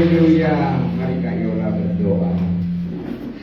Haleluya. Mari Kak Yola berdoa.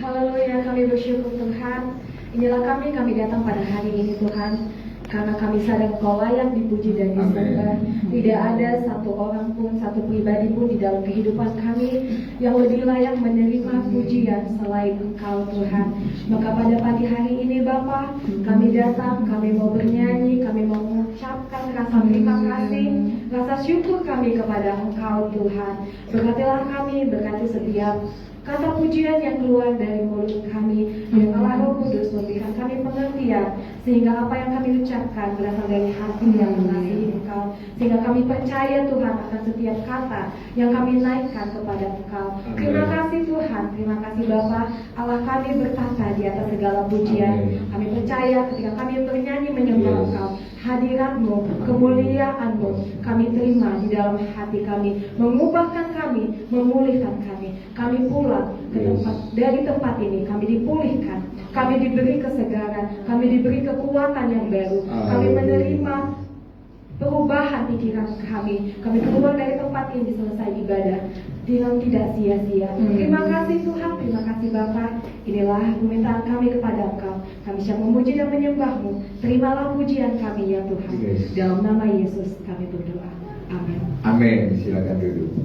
Haleluya, kami bersyukur Tuhan. Inilah kami datang pada hari ini Tuhan, karena kami sadar Engkau layak dipuji dan disembah. Tidak ada satu orang pun, satu pribadi pun di dalam kehidupan kami yang lebih layak menerima pujian selain Engkau Tuhan. Maka pada pagi hari ini Bapa, kami datang, kami mau bernyanyi, kami mau mengucapkan rasa terima kasih, rasa syukur kami kepada Engkau Tuhan. Berkatilah kami, berkati setiap kata pujian yang keluar dari mulut kami. Dan Allah Roh Kudus memberikan kami pengertian, sehingga apa yang kami ucapkan berasal dari hati yang mengasihi Engkau, sehingga kami percaya Tuhan akan setiap kata yang kami naikkan kepada Engkau. Terima kasih Tuhan, terima kasih Bapa. Allah kami berkata di atas segala pujian. Kami percaya ketika kami bernyanyi menyembah Engkau, hadirat-Mu, kemuliaan-Mu kami terima di dalam hati kami, mengubahkan kami, memulihkan kami. Kami pulang ke tempat, dari tempat ini kami dipulihkan, kami diberi kesegaran, kami diberi kekuatan yang baru, kami menerima perubahan pikiran kami. Kami keluar dari tempat ini selesai ibadah dengan tidak sia-sia. Terima kasih Tuhan, terima kasih Bapa. Inilah permintaan kami kepada Engkau. Kami siap memuji dan menyembah-Mu. Terimalah pujian kami ya Tuhan. Dalam nama Yesus kami berdoa. Amin. Amin. Silakan duduk.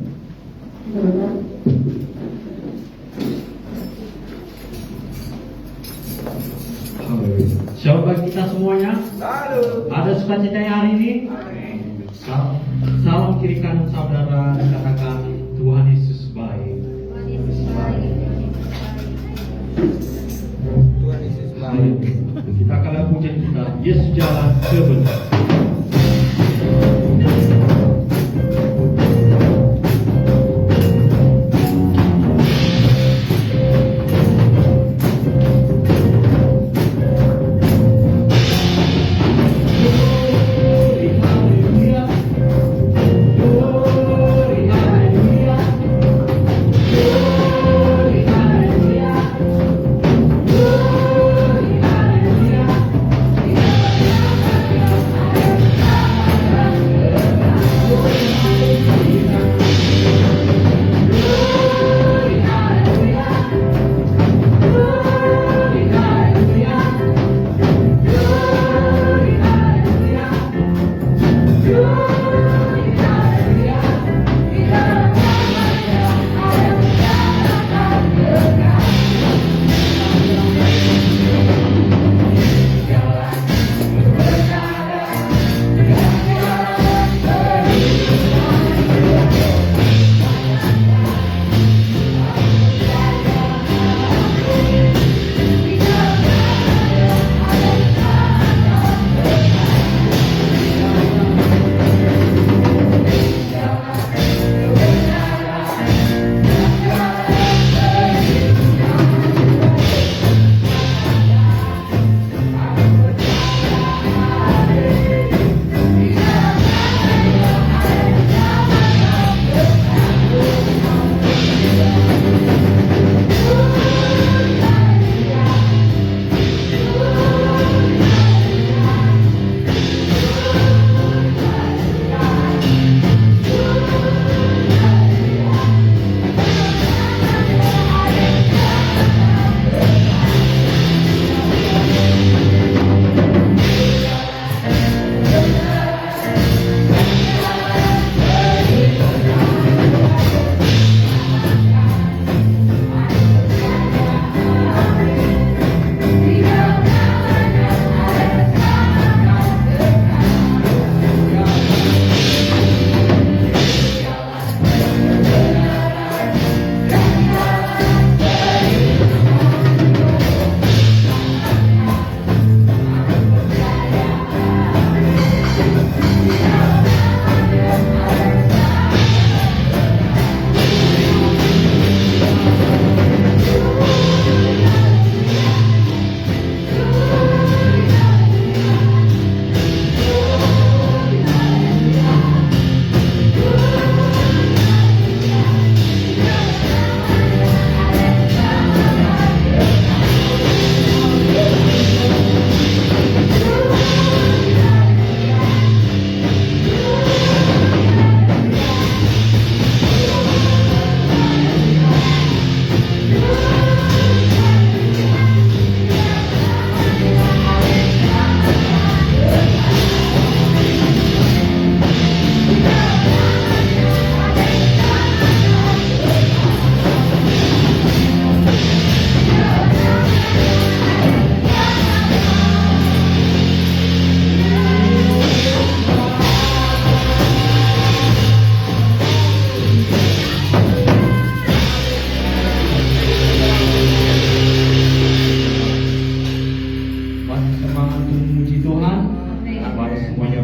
Shalom bagi kita semuanya. Ada sukacita hari ini. Salam kiri kanan saudara, katakan Tuhan Yesus baik. Tuhan Yesus baik. Kita akan pujian kita, Yesus jalan kebenaran. Hallelujah.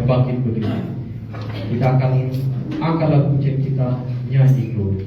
bangkit berdiri. Kita akan angkat lagu pujian kita, nyanyi Glory.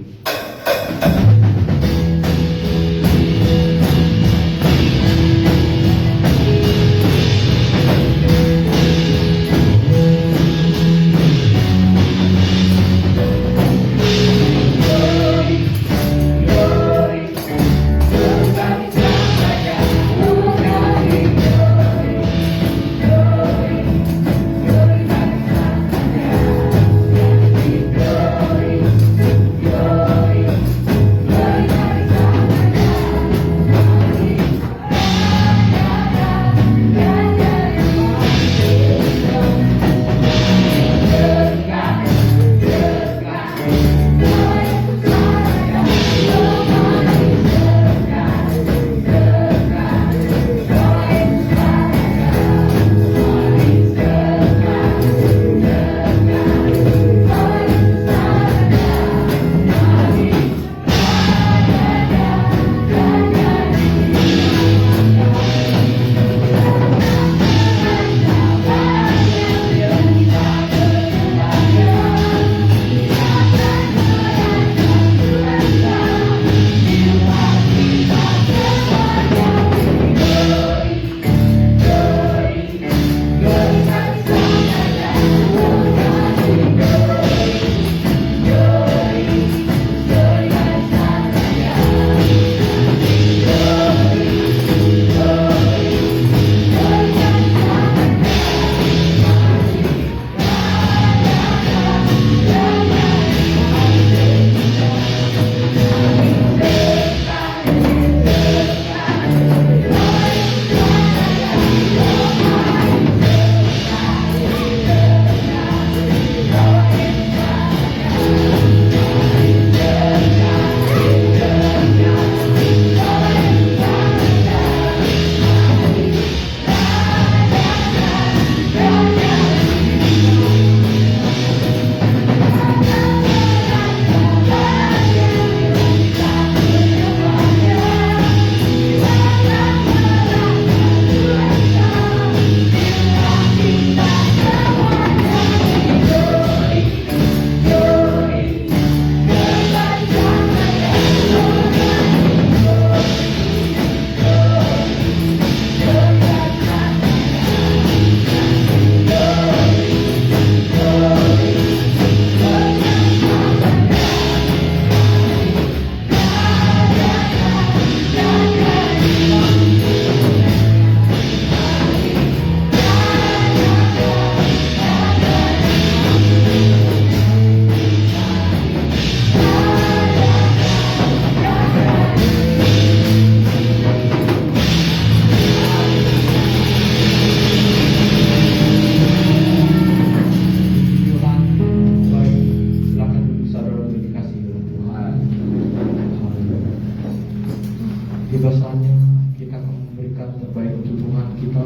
Biasanya kita akan memberikan terbaik untuk Tuhan kita.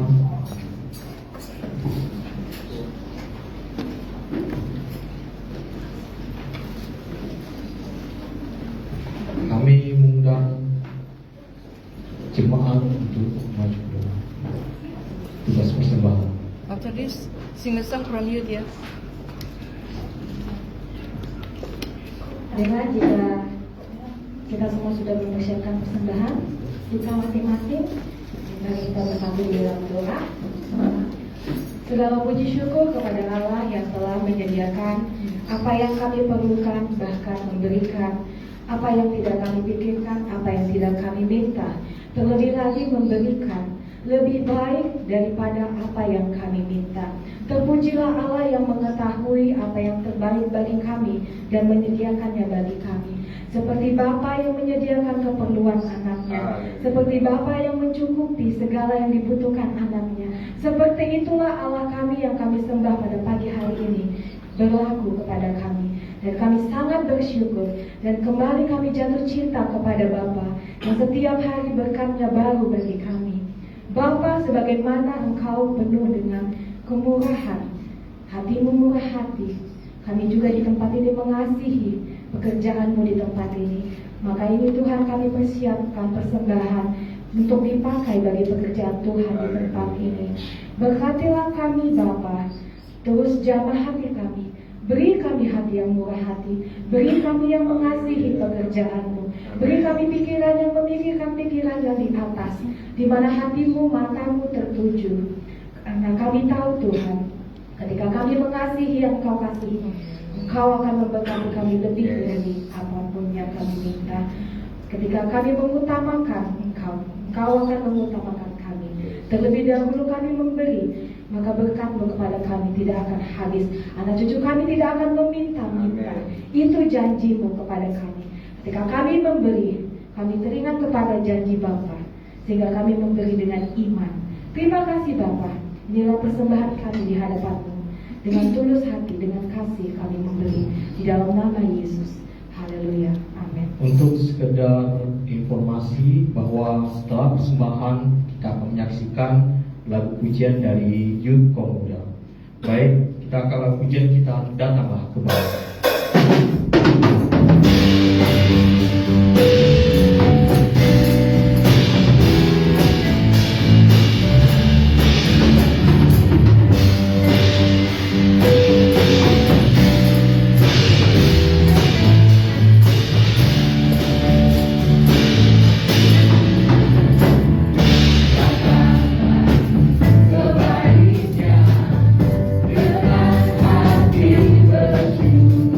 Kami mengundang jemaat untuk maju ke depan. Tugas persembahan. After this, sing a song from you, dear. Adalah jika kita semua sudah mempersiapkan persembahan, kita masing-masing, mari kita bersatu di dalam doa. Segala puji syukur kepada Allah yang telah menyediakan apa yang kami perlukan, bahkan memberikan apa yang tidak kami pikirkan, apa yang tidak kami minta, terlebih lagi memberikan lebih baik daripada apa yang kami minta. Terpujilah Allah yang mengetahui apa yang terbaik bagi kami dan menyediakannya bagi kami. Seperti Bapa yang menyediakan keperluan anaknya, seperti Bapa yang mencukupi segala yang dibutuhkan anaknya, seperti itulah Allah kami yang kami sembah pada pagi hari ini berlaku kepada kami. Dan kami sangat bersyukur dan kembali kami jatuh cinta kepada Bapa yang setiap hari berkatnya baru bagi kami. Bapa, sebagaimana Engkau penuh dengan kemurahan, hatimu murah hati, kami juga di tempat ini mengasihi pekerjaanmu di tempat ini. Maka ini Tuhan kami persiapkan persembahan untuk dipakai bagi pekerjaan Tuhan di tempat ini. Berkatilah kami Bapa, Terus jamah hati kami. Beri kami hati yang murah hati. Beri kami yang mengasihi pekerjaan-Mu. Beri kami pikiran yang memikirkan pikiran yang di atas, di mana hatimu, matamu tertuju. Karena kami tahu Tuhan, ketika kami mengasihi yang Engkau kasihi, Engkau akan memberkati kami lebih dari apapun yang kami minta. Ketika kami mengutamakan Engkau, Engkau akan mengutamakan kami. Terlebih dahulu kami memberi, maka berkat-Mu kepada kami tidak akan habis. Anak cucu kami tidak akan meminta-minta. Itu janji-Mu kepada kami. Ketika kami memberi, kami teringat kepada janji Bapa, sehingga kami memberi dengan iman. Terima kasih Bapa. Inilah persembahan kami di hadapan-Mu. Dengan tulus hati, dengan kasih kami memberi di dalam nama Yesus. Haleluya. Amin. Untuk sekedar informasi bahwa setelah persembahan kita akan menyaksikan lagu pujian dari Youth Komuda. Baik, kita akan lagu pujian kita Datanglah Kembali. Dengan hati bersyukur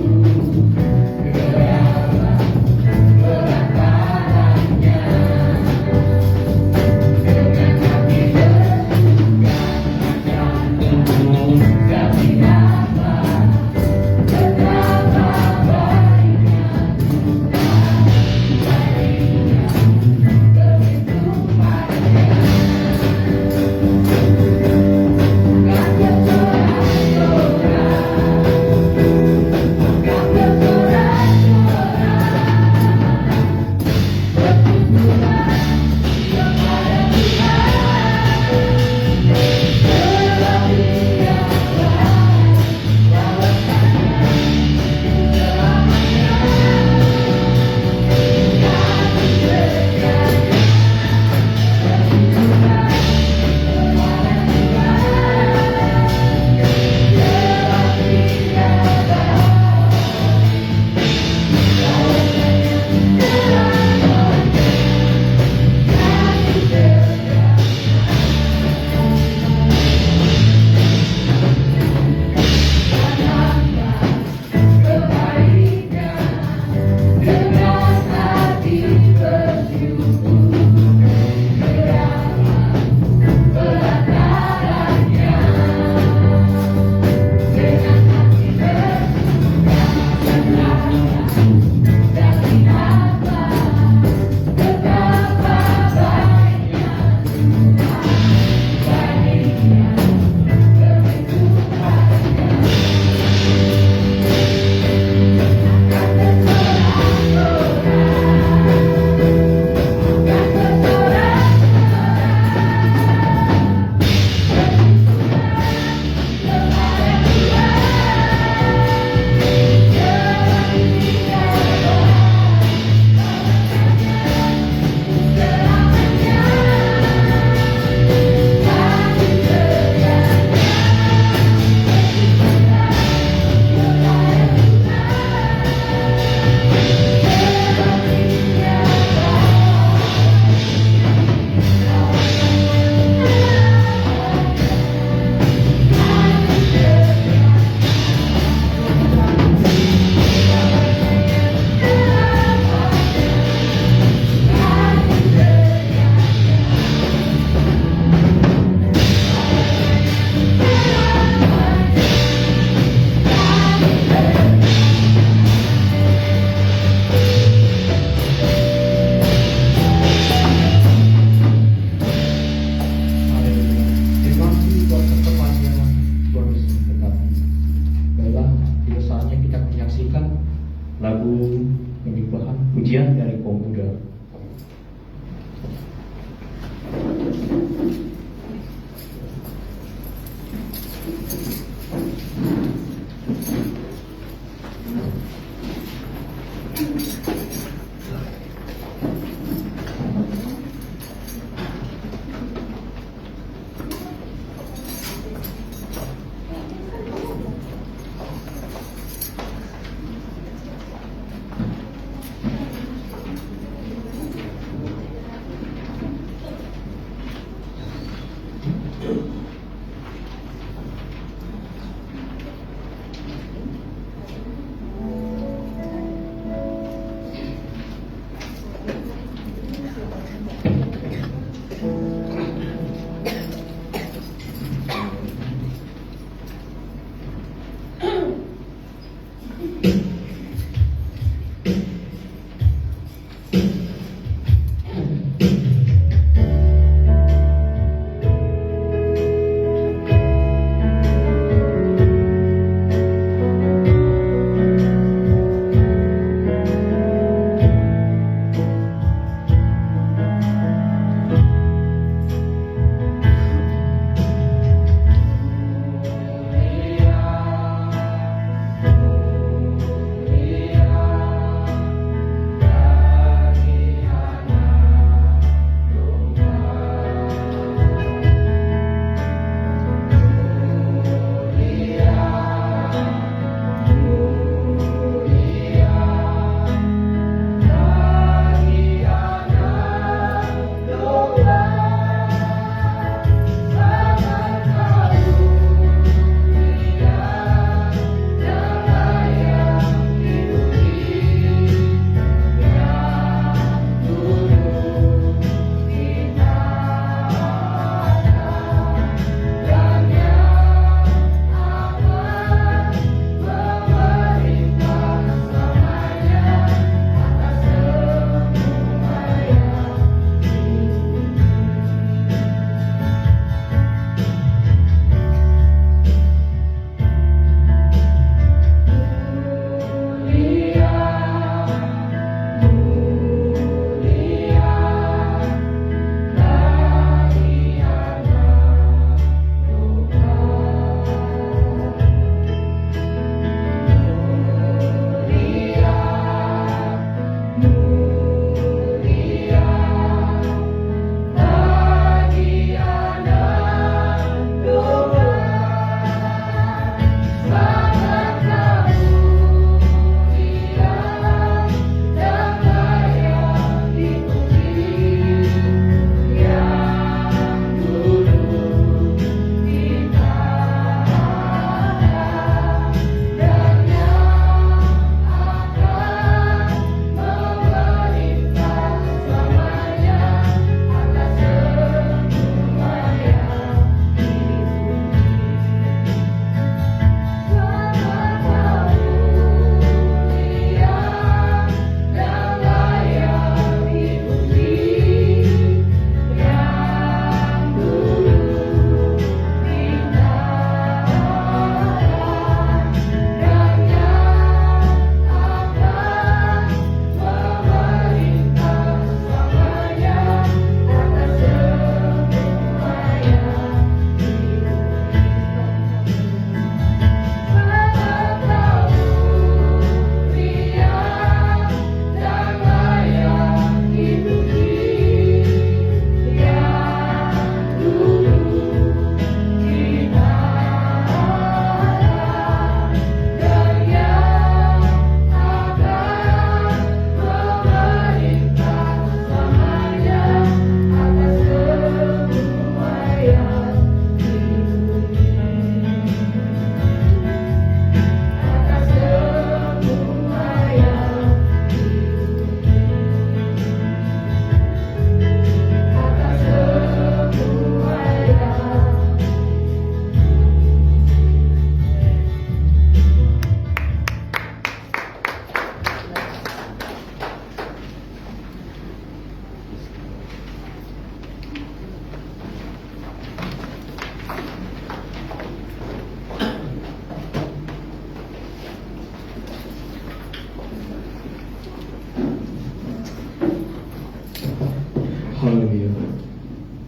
Haleluya.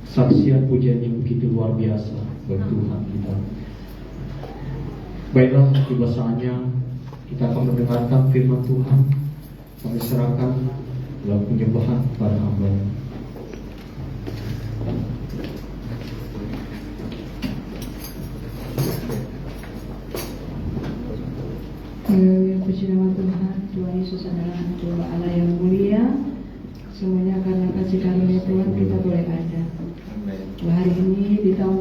Saksian pujian yang begitu luar biasa buat Tuhan kita. Baiklah, tiba saatnya kita akan mendengarkan firman Tuhan. Kami serahkan dalam penyembahan pada hamba-Nya. Haleluya, puji nama Tuhan. Tuhan Yesus adalah Tuhan Allah yang mulia. Semuanya karena kasih karunia Tuhan kita boleh ada. Hari ini di tahun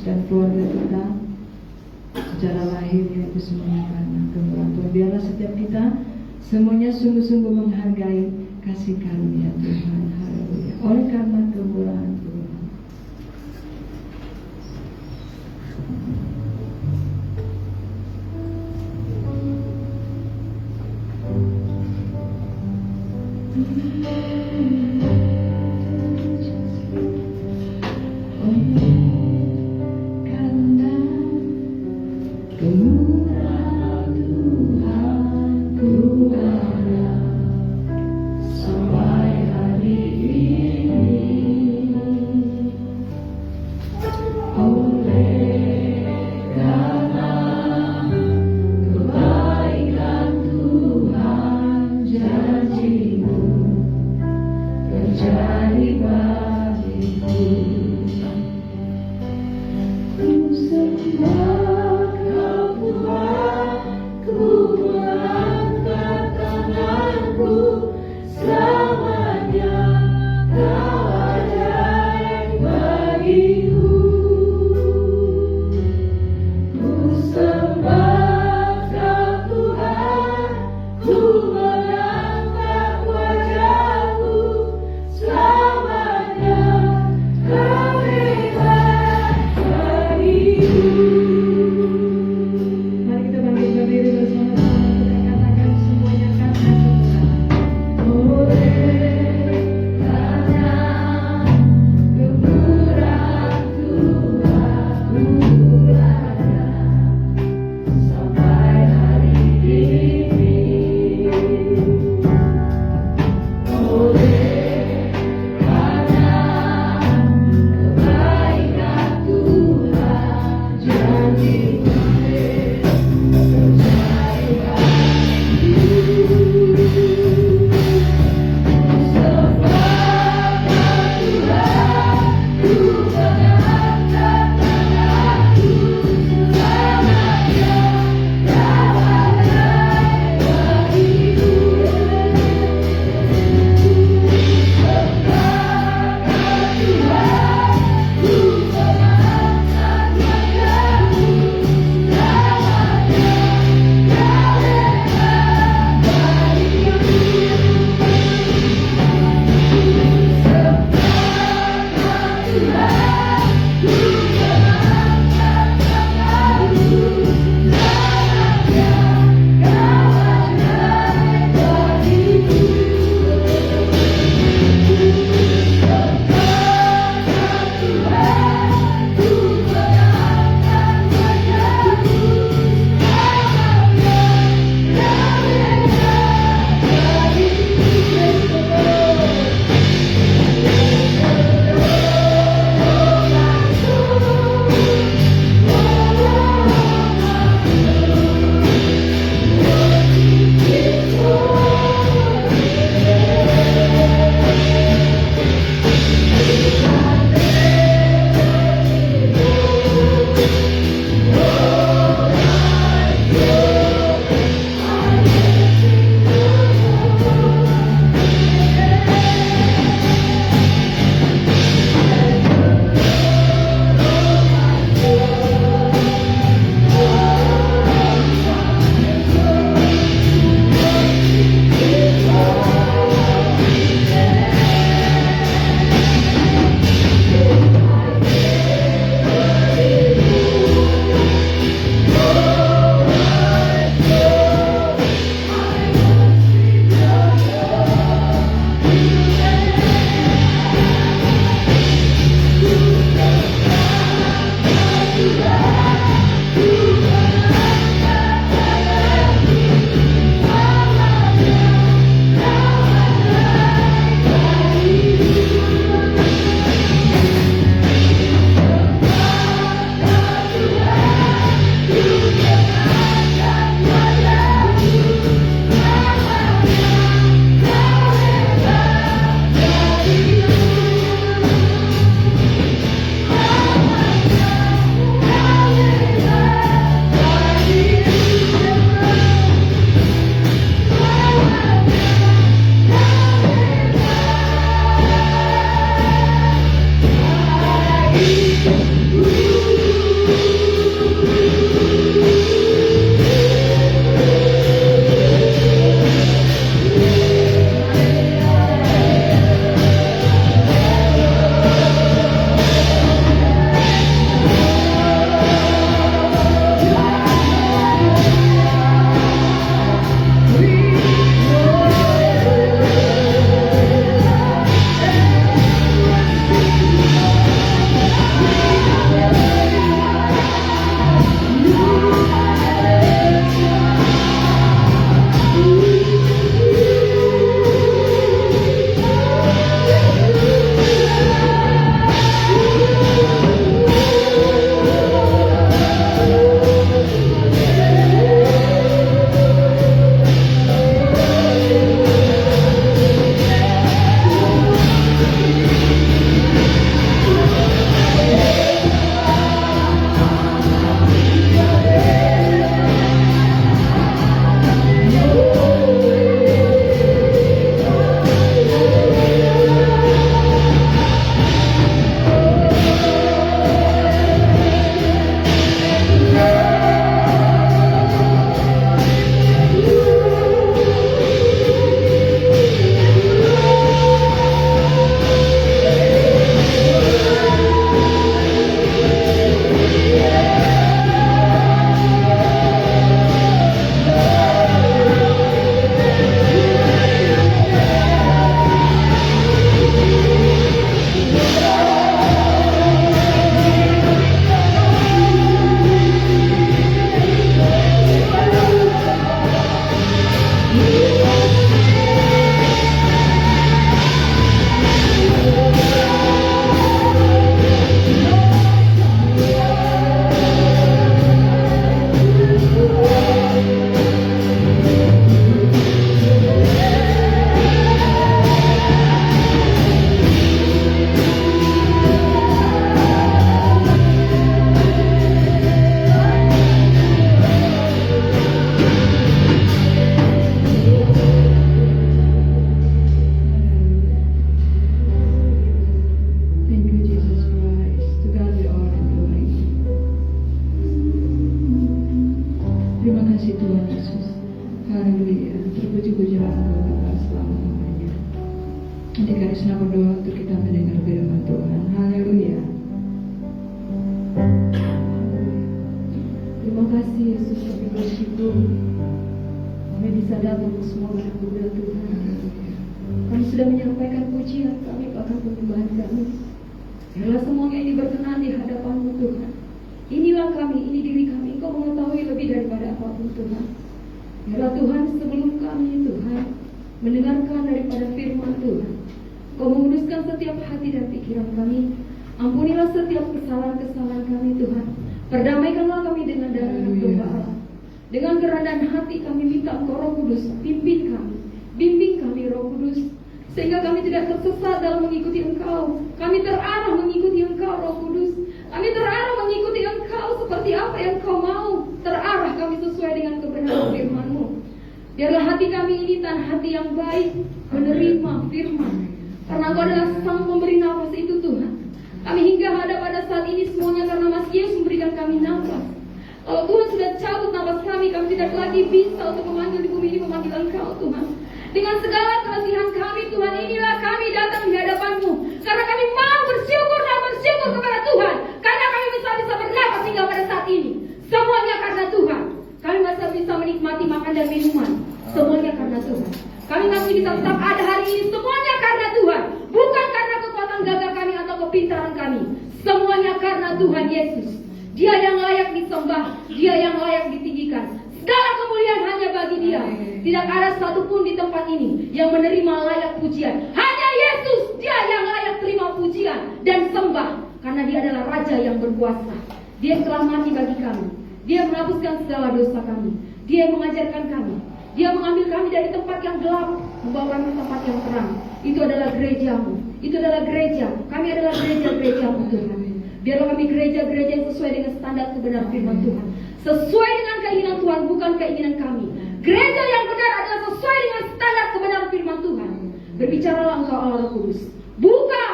dan keluarga kita secara lahir, yaitu semuanya karena kemurahan Tuhan. Biarlah setiap kita semuanya sungguh-sungguh menghargai kasih karunia Tuhan. Haleluya. Oleh karena kemurahan Tuhan. Karena kemurahan Tuhan ku harap sampai hari ini. Oleh karena kebaikan Tuhan, janji-Mu terjadi bagiku. Ku sembah Kau Tuhan, ku mengangkat tanganku, selamanya Kau ajaib bagiku. Ku sembah Kau Tuhan, ku mengangkat wajahku, selamanya Kau Jika Risna berdoa untuk kita mendengar firman Tuhan. Haleluya. Terima kasih Yesus, kami bersyukur kami bisa datang ke semua anak-anak Tuhan. Kami sudah menyampaikan pujian kami, bahkan penyembahan kami. Biarlah semuanya ini berkenan di hadapan-Mu Tuhan. Inilah kami, ini diri kami. Engkau mengetahui lebih daripada apapun Tuhan. Biarlah Tuhan, sebelum kami Tuhan mendengarkan daripada firman Tuhan, Kau menguduskan setiap hati dan pikiran kami. Ampunilah setiap kesalahan-kesalahan kami Tuhan. Perdamaikanlah kami dengan darah dan domba Allah. Dengan kerendahan hati kami minta Engkau Roh Kudus pimpin kami. Bimbing kami Roh Kudus, sehingga kami tidak tersesat dalam mengikuti Engkau. Kami terarah mengikuti Engkau Roh Kudus. Kami terarah mengikuti Engkau seperti apa yang Kau mau. Terarah kami sesuai dengan kebenaran firman-Mu. Biarlah hati kami ini tan hati yang baik, menerima firman. Karena Engkau adalah Sang Pemberi nafas itu Tuhan. Kami hingga ada pada saat ini semuanya karena Mas Yesus memberikan kami nafas. Kalau Tuhan sudah cabut nafas kami tidak lagi bisa untuk memanggil di bumi ini, memanggil Engkau Tuhan. Dengan segala keletihan kami Tuhan, inilah kami datang di hadapan-Mu. Karena kami mau bersyukur dan bersyukur kepada Tuhan. Karena kami bisa bernafas hingga pada saat ini. Semuanya karena Tuhan. Kami masih bisa menikmati makan dan minuman. Semuanya karena Tuhan. Kami masih bisa tetap ada hari ini. Semuanya karena Tuhan. Bukan karena kekuatan gagah kami atau kepintaran kami. Semuanya karena Tuhan Yesus. Dia yang layak disembah. Dia yang layak ditinggikan. Segala kemuliaan hanya bagi Dia. Tidak ada satupun di tempat ini yang menerima layak pujian. Hanya Yesus, Dia yang layak terima pujian dan sembah. Karena Dia adalah Raja yang berkuasa. Dia telah mati bagi kami. Dia menghapuskan segala dosa kami. Dia yang mengajarkan kami. Dia mengambil kami dari tempat yang gelap, membawa kami ke tempat yang terang. Itu adalah gereja-Mu. Itu adalah gereja. Kami adalah gereja-gereja-Mu Tuhan. Biarlah kami gereja-gereja yang sesuai dengan standar kebenaran firman Tuhan. Sesuai dengan keinginan Tuhan, bukan keinginan kami. Gereja yang benar adalah sesuai dengan standar kebenaran firman Tuhan. Berbicaralah Engkau Allah Roh Kudus. Buka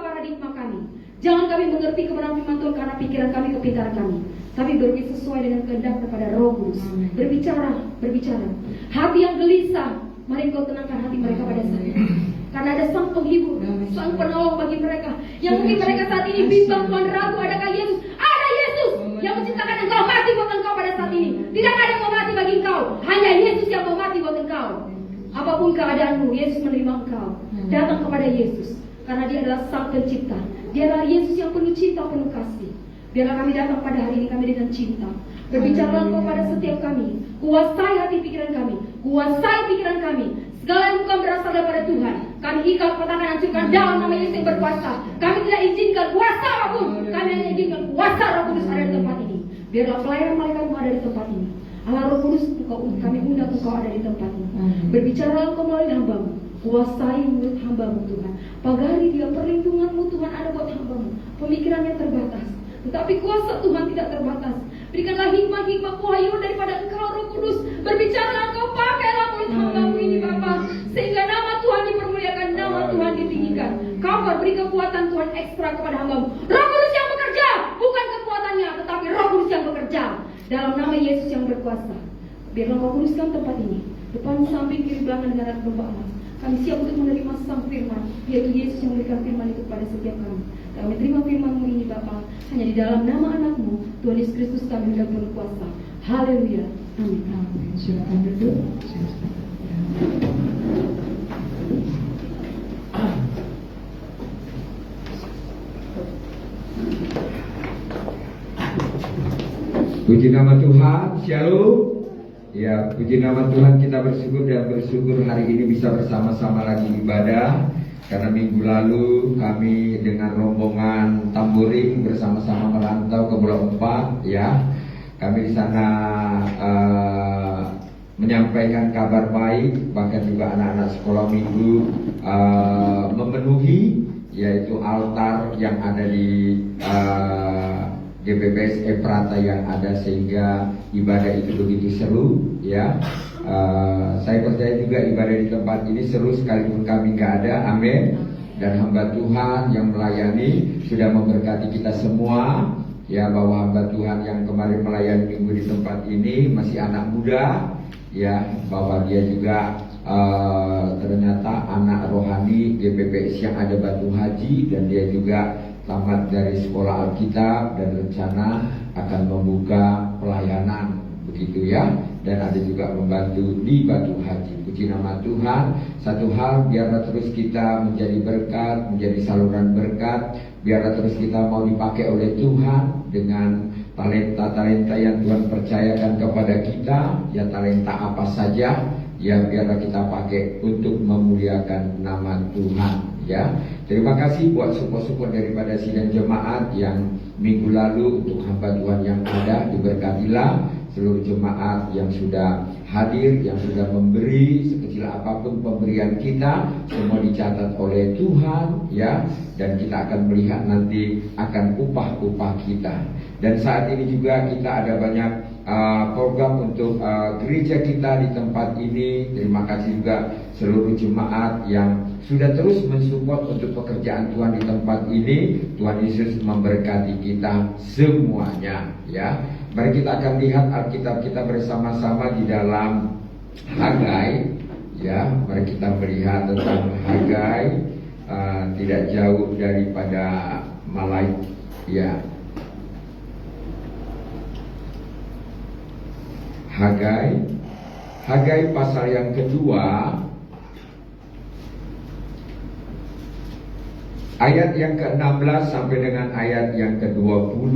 paradigma kami. Jangan kami mengerti kebenaran firman Tuhan karena pikiran kami, kepintaran kami. Tapi berbicara sesuai dengan kehendak kepada Roh Kudus. Berbicara. Hati yang gelisah, mari Engkau tenangkan hati mereka pada saat ini. Karena ada Sang Penghibur, Sang Penolong bagi mereka. Yang mungkin mereka saat ini bimbang, Tuhan ragu, adakah Yesus? Ada Yesus yang menciptakan engkau mati buat engkau pada saat ini. Tidak ada yang mau mati bagi engkau. Hanya Yesus yang mau mati buat engkau. Apapun keadaanmu, Yesus menerima engkau. Datang kepada Yesus. Karena Dia adalah Sang Pencipta. Dia adalah Yesus yang penuh cinta, penuh kasih. Biarlah kami datang pada hari ini kami dengan cinta. Berbicara Engkau pada setiap kami. Kuasai hati pikiran kami. Kuasai pikiran kami. Segala yang bukan berasal daripada Tuhan, kami ikat, patahkan, hancurkan dalam nama Yesus yang berkuasa. Kami tidak izinkan kuasa apapun. Kami hanya izinkan kuasa Roh Kudus ada di tempat ini. Biarlah pelayanan malaikat-Mu ada di tempat ini. Allah Roh Kudus, kami undang Engkau ada di tempat ini. Berbicara Engkau melalui hamba-Mu. Kuasai mulut hamba-Mu Tuhan. Pagari Dia perlindungan-Mu Tuhan ada buat hamba-Mu. Pemikirannya terbatas, tetapi kuasa Tuhan tidak terbatas. Berikanlah hikmah-hikmah wahyu daripada Engkau Roh Kudus. Berbicara Engkau, pakailah mulut hamba-Mu ini Bapa, sehingga nama Tuhan dipermuliakan, nama Tuhan ditinggikan. Kau beri kekuatan Tuhan ekstra kepada hamba-Mu. Roh Kudus yang bekerja, bukan kekuatannya, tetapi Roh Kudus yang bekerja. Dalam nama Yesus yang berkuasa. Biarlah Kau kuduskan tempat ini, depan, samping, kiri, belakang dengan darah domba Allah. Kami siap untuk menerima Sang Firman, yaitu Yesus yang memberikan firman itu kepada setiap kami. Kami terima firman-Mu ini Bapa, hanya di dalam nama anak-Mu, Tuhan Yesus Kristus kami hendak berkuasa. Haleluya. Amin. Amin. Silakan duduk. Puji nama Tuhan, Shalom. Ya, puji nama Tuhan, kita bersyukur hari ini bisa bersama-sama lagi ibadah. Karena minggu lalu kami dengan rombongan tamboring bersama-sama merantau ke Pulau 4, ya. Kami di sana menyampaikan kabar baik, bahkan juga anak-anak sekolah minggu memenuhi, yaitu altar yang ada di GPPS Efrata yang ada, sehingga ibadah itu begitu seru, ya. Saya percaya juga ibadah di tempat ini seru sekalipun kami nggak ada, amin. Dan hamba Tuhan yang melayani sudah memberkati kita semua, ya, bahwa hamba Tuhan yang kemarin melayani minggu di tempat ini masih anak muda, ya, bahwa dia juga ternyata anak rohani GPP siang ada batu haji, dan dia juga tamat dari sekolah Alkitab dan rencana akan membuka pelayanan, begitu ya. Dan ada juga membantu di batu haji. Puji nama Tuhan. Satu hal, biarlah terus kita menjadi berkat, menjadi saluran berkat. Biarlah terus kita mau dipakai oleh Tuhan dengan talenta-talenta yang Tuhan percayakan kepada kita. Ya, talenta apa saja, ya biarlah kita pakai untuk memuliakan nama Tuhan. Ya, terima kasih buat support-support daripada sidang jemaat yang minggu lalu untuk hamba Tuhan yang ada. Diberkatilah seluruh jemaat yang sudah hadir, yang sudah memberi sekecil apapun pemberian kita, semua dicatat oleh Tuhan, ya. Dan kita akan melihat nanti akan upah-upah kita. Dan saat ini juga kita ada banyak program untuk gereja kita di tempat ini. Terima kasih juga seluruh jemaat yang sudah terus mensupport untuk pekerjaan Tuhan di tempat ini. Tuhan Yesus memberkati kita semuanya, ya. Mari kita akan lihat Alkitab kita bersama-sama di dalam Hagai, ya. Mari kita melihat tentang Hagai, tidak jauh daripada Malaikat, ya. Hagai pasal yang kedua, ayat yang ke-16 sampai dengan ayat yang ke-20.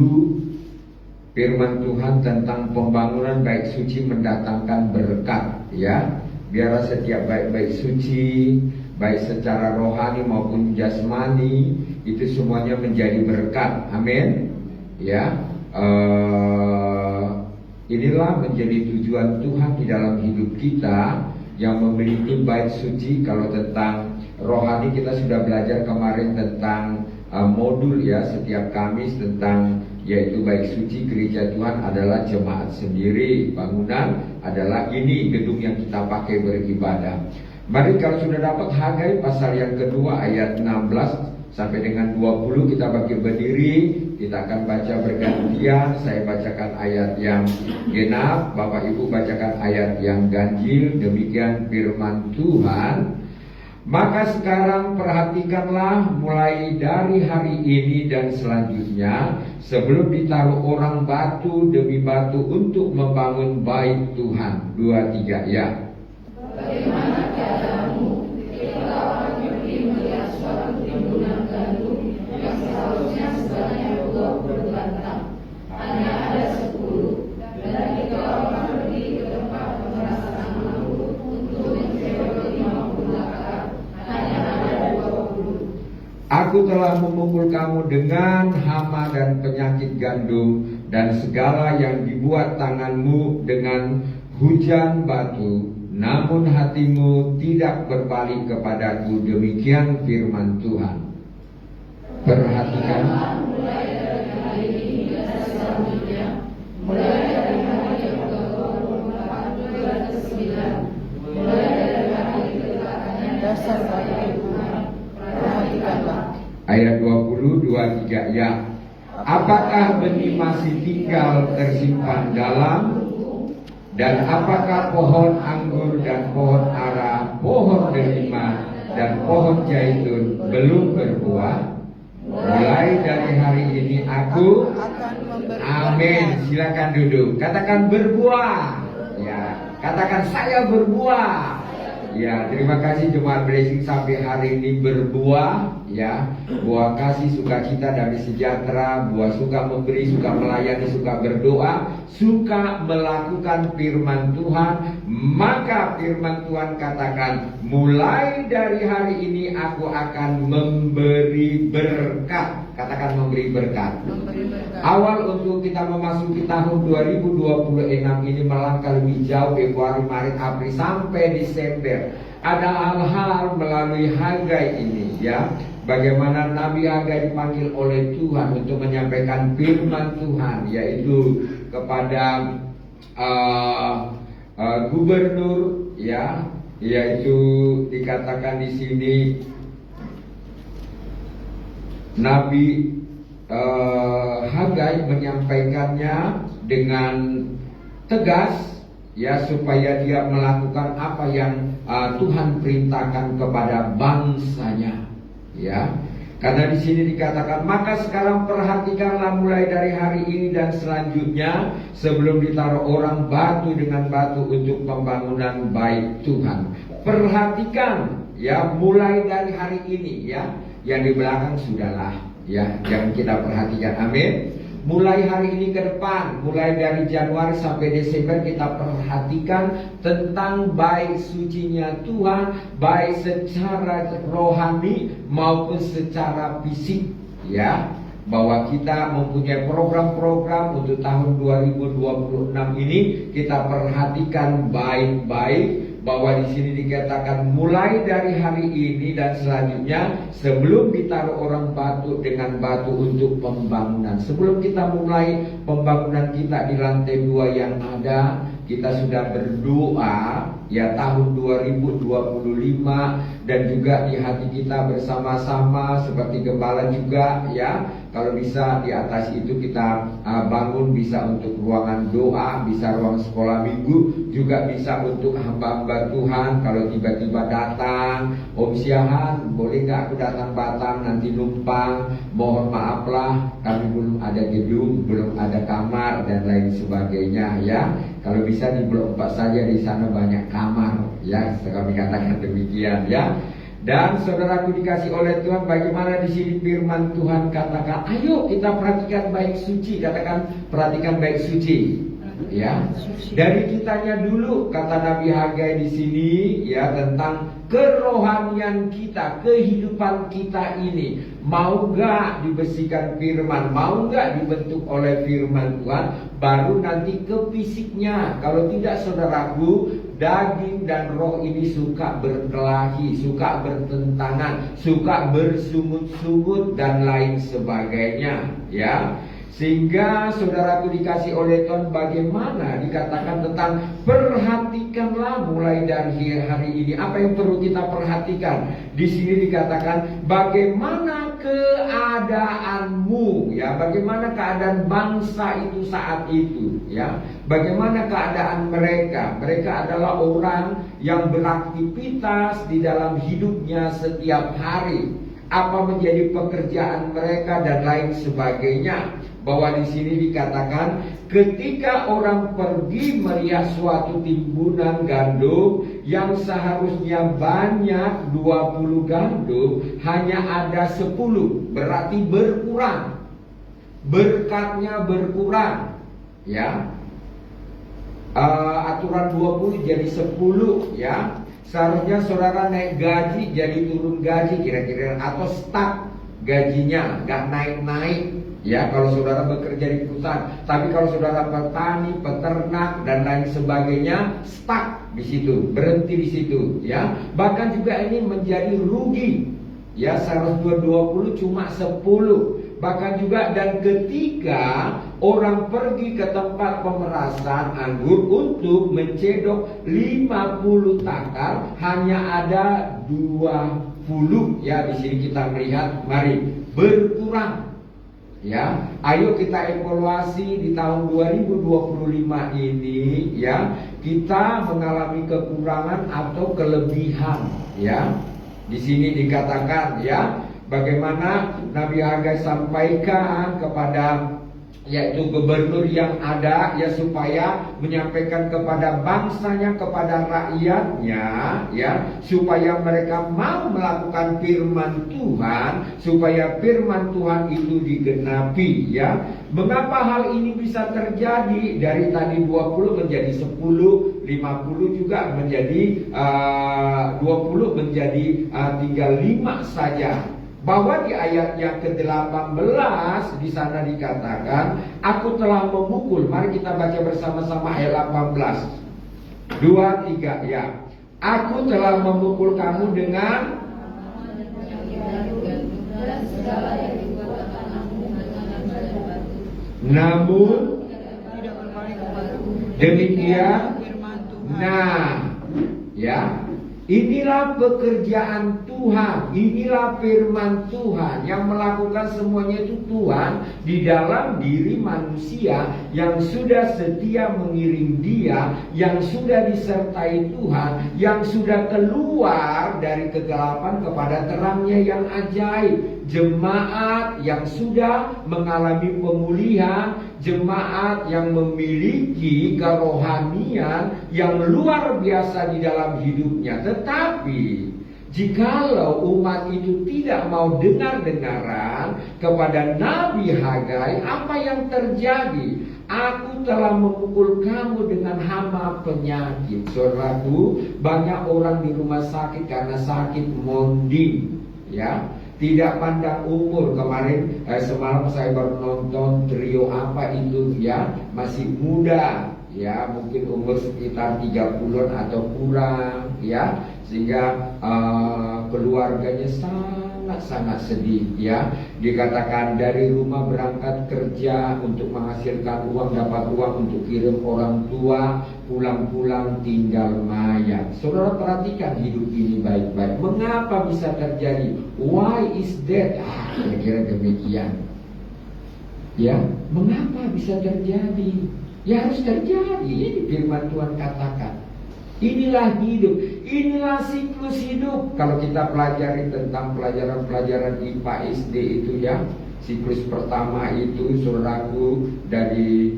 Firman Tuhan tentang pembangunan bait suci mendatangkan berkat, ya. Biarlah setiap bait suci, baik secara rohani maupun jasmani, itu semuanya menjadi berkat. Amin. Ya. Inilah menjadi tujuan Tuhan di dalam hidup kita, yang memiliki bait suci. Kalau tentang rohani kita sudah belajar kemarin tentang modul, ya, setiap Kamis tentang, yaitu bait suci gereja Tuhan adalah jemaat sendiri, bangunan adalah ini gedung yang kita pakai beribadah. Mari kalau sudah dapat Hagai pasal yang kedua ayat 16 sampai dengan 20, kita bagi berdiri, kita akan baca bergantian. Saya bacakan ayat yang genap, Bapak Ibu bacakan ayat yang ganjil. Demikian firman Tuhan. Maka sekarang perhatikanlah mulai dari hari ini dan selanjutnya, sebelum ditaruh orang batu demi batu untuk membangun bait Tuhan. 2, 3, ya. Bagaimana keadaanmu ketika orang Yahudi melihat suatu timbunan gandum yang seharusnya sebanyak 20 batang, hanya ada 10, dan ketika orang pergi ke tempat pemerasan anggur untuk mensewa 50 lakar, hanya ada 20. Aku telah memukul kamu dengan hama dan penyakit gandum dan segala yang dibuat tanganmu dengan hujan batu. Namun hatimu tidak berbalik kepadaku. Demikian firman Tuhan. Perhatikan. Mulai dari hari ini dan selanjutnya, mulai dari hari yang ke-24 bulan ke-9, mulai dari hari diletakkannya dasar bait Tuhan, perhatikanlah. Ayat 20, 23, ya. Apakah benih masih tinggal tersimpan dalam? Dan apakah pohon anggur dan pohon ara, pohon delima dan pohon zaitun belum berbuah? Mulai dari hari ini aku amin. Silakan duduk. Katakan berbuah. Ya, katakan saya berbuah. Ya, terima kasih jemaat blessing sampai hari ini berbuah, ya. Buah kasih, sukacita, damai sejahtera, buah suka memberi, suka melayani, suka berdoa, suka melakukan firman Tuhan. Maka firman Tuhan katakan, mulai dari hari ini aku akan memberi berkat. Katakan memberi berkat. Awal untuk kita memasuki tahun 2026 ini melangkah lebih jauh, Februari, Maret, April sampai Desember. Ada hal-hal melalui Hagai ini, ya. Bagaimana Nabi Hagai dipanggil oleh Tuhan untuk menyampaikan firman Tuhan, yaitu kepada gubernur, ya, yaitu dikatakan di sini Nabi Hagai menyampaikannya dengan tegas, ya, supaya dia melakukan apa yang Tuhan perintahkan kepada bangsanya. Ya. Karena di sini dikatakan, maka sekarang perhatikanlah mulai dari hari ini dan selanjutnya, sebelum ditaruh orang batu dengan batu untuk pembangunan bait Tuhan. Perhatikan, ya, mulai dari hari ini, ya. Yang di belakang sudahlah, ya, yang kita perhatikan. Amin. Mulai hari ini ke depan, mulai dari Januari sampai Desember, kita perhatikan tentang baik sucinya Tuhan, baik secara rohani maupun secara fisik, ya. Bahwa kita mempunyai program-program untuk tahun 2026 ini, kita perhatikan baik-baik. Bahwa di sini dikatakan mulai dari hari ini dan selanjutnya, sebelum ditaruh orang batu dengan batu untuk pembangunan. Sebelum kita mulai pembangunan kita di lantai 2 yang ada, kita sudah berdoa, ya, tahun 2025, dan juga di hati kita bersama-sama seperti gembala juga, ya. Kalau bisa di atas itu kita bangun, bisa untuk ruangan doa, bisa ruang sekolah minggu, juga bisa untuk hamba-hamba Tuhan. Kalau tiba-tiba datang, Om Siahan, boleh nggak aku datang Batam nanti numpang? Mohon maaflah, kami belum ada gedung, belum ada kamar dan lain sebagainya, ya. Kalau bisa di blok 4 saja, di sana banyak kamar, ya. Kami katakan demikian, ya. Dan saudaraku dikasih oleh Tuhan, bagaimana di sini firman Tuhan katakan, ayo kita perhatikan baik suci, katakan perhatikan baik suci, ya. Dari kitanya dulu, kata Nabi Hagai di sini, ya, tentang kerohanian kita, kehidupan kita ini. Mau gak dibersihkan firman, mau gak dibentuk oleh firman Tuhan, baru nanti ke fisiknya. Kalau tidak, saudaraku, daging dan roh ini suka berkelahi, suka bertentangan, suka bersungut-sungut dan lain sebagainya, ya. Sehingga saudaraku dikasih oleh Tuhan, bagaimana dikatakan tentang perhatikanlah mulai dari hari ini. Apa yang perlu kita perhatikan? Di sini dikatakan bagaimana keadaanmu, ya, bagaimana keadaan bangsa itu saat itu, ya. Bagaimana keadaan mereka? Mereka adalah orang yang beraktivitas di dalam hidupnya setiap hari. Apa menjadi pekerjaan mereka dan lain sebagainya. Bahwa di sini dikatakan ketika orang pergi melihat suatu timbunan gandum yang seharusnya banyak 20 gandum, hanya ada 10, berarti berkurang. Berkatnya berkurang, ya. Aturan 20 jadi 10, ya. Seharusnya saudara naik gaji jadi turun gaji kira-kira, atau stuck gajinya, gak naik-naik. Ya, kalau saudara bekerja di perusahaan, tapi kalau saudara petani, peternak dan lain sebagainya, stuck di situ, berhenti di situ, ya. Bahkan juga ini menjadi rugi. Ya, seharusnya 20 cuma 10. Bahkan juga, dan ketika orang pergi ke tempat pemerasan anggur untuk mencedok 50 takal, hanya ada 20. Ya, di sini kita melihat, mari berkurang. Ya, ayo kita evaluasi di tahun 2025 ini, ya, kita mengalami kekurangan atau kelebihan, ya. Di sini dikatakan, ya, bagaimana Nabi Hagai sampaikan kepada yaitu gubernur yang ada, ya, supaya menyampaikan kepada bangsanya, kepada rakyatnya, ya, supaya mereka mau melakukan firman Tuhan, supaya firman Tuhan itu digenapi, ya. Mengapa hal ini bisa terjadi? Dari tadi 20 menjadi 10, 50 juga menjadi 20 menjadi tinggal 5 saja. Bahwa di ayat yang ke-18 di sana dikatakan, aku telah memukul. Mari kita baca bersama-sama ayat 18. 2, 3, ya. Aku telah memukul kamu dengan namun demikian. Nah, ya. Inilah pekerjaan Tuhan, inilah firman Tuhan. Yang melakukan semuanya itu Tuhan di dalam diri manusia yang sudah setia mengiring Dia, yang sudah disertai Tuhan, yang sudah keluar dari kegelapan kepada terangnya yang ajaib. Jemaat yang sudah mengalami pemulihan, jemaat yang memiliki kerohanian yang luar biasa di dalam hidupnya. Tetapi jikalau umat itu tidak mau dengar-dengaran kepada Nabi Hagai, apa yang terjadi? Aku telah memukul kamu dengan hama penyakit. Saudaraku, banyak orang di rumah sakit karena sakit monding, ya. Tidak pandang umur. Kemarin semalam saya baru nonton trio apa itu, ya, masih muda, ya, mungkin umur sekitar 30-an atau kurang, ya, sehingga keluarganya sangat sedih, ya. Dikatakan dari rumah berangkat kerja untuk menghasilkan uang, dapat uang untuk kirim orang tua, pulang-pulang tinggal mayat. Saudara perhatikan hidup ini baik-baik. Mengapa bisa terjadi? Why is that? Kira-kira demikian. Ya, mengapa bisa terjadi? Ya harus terjadi. Ini firman Tuhan katakan. Inilah hidup, inilah siklus hidup. Kalau kita pelajari tentang pelajaran-pelajaran IPA SD itu, ya, siklus pertama itu, saudaraku, dari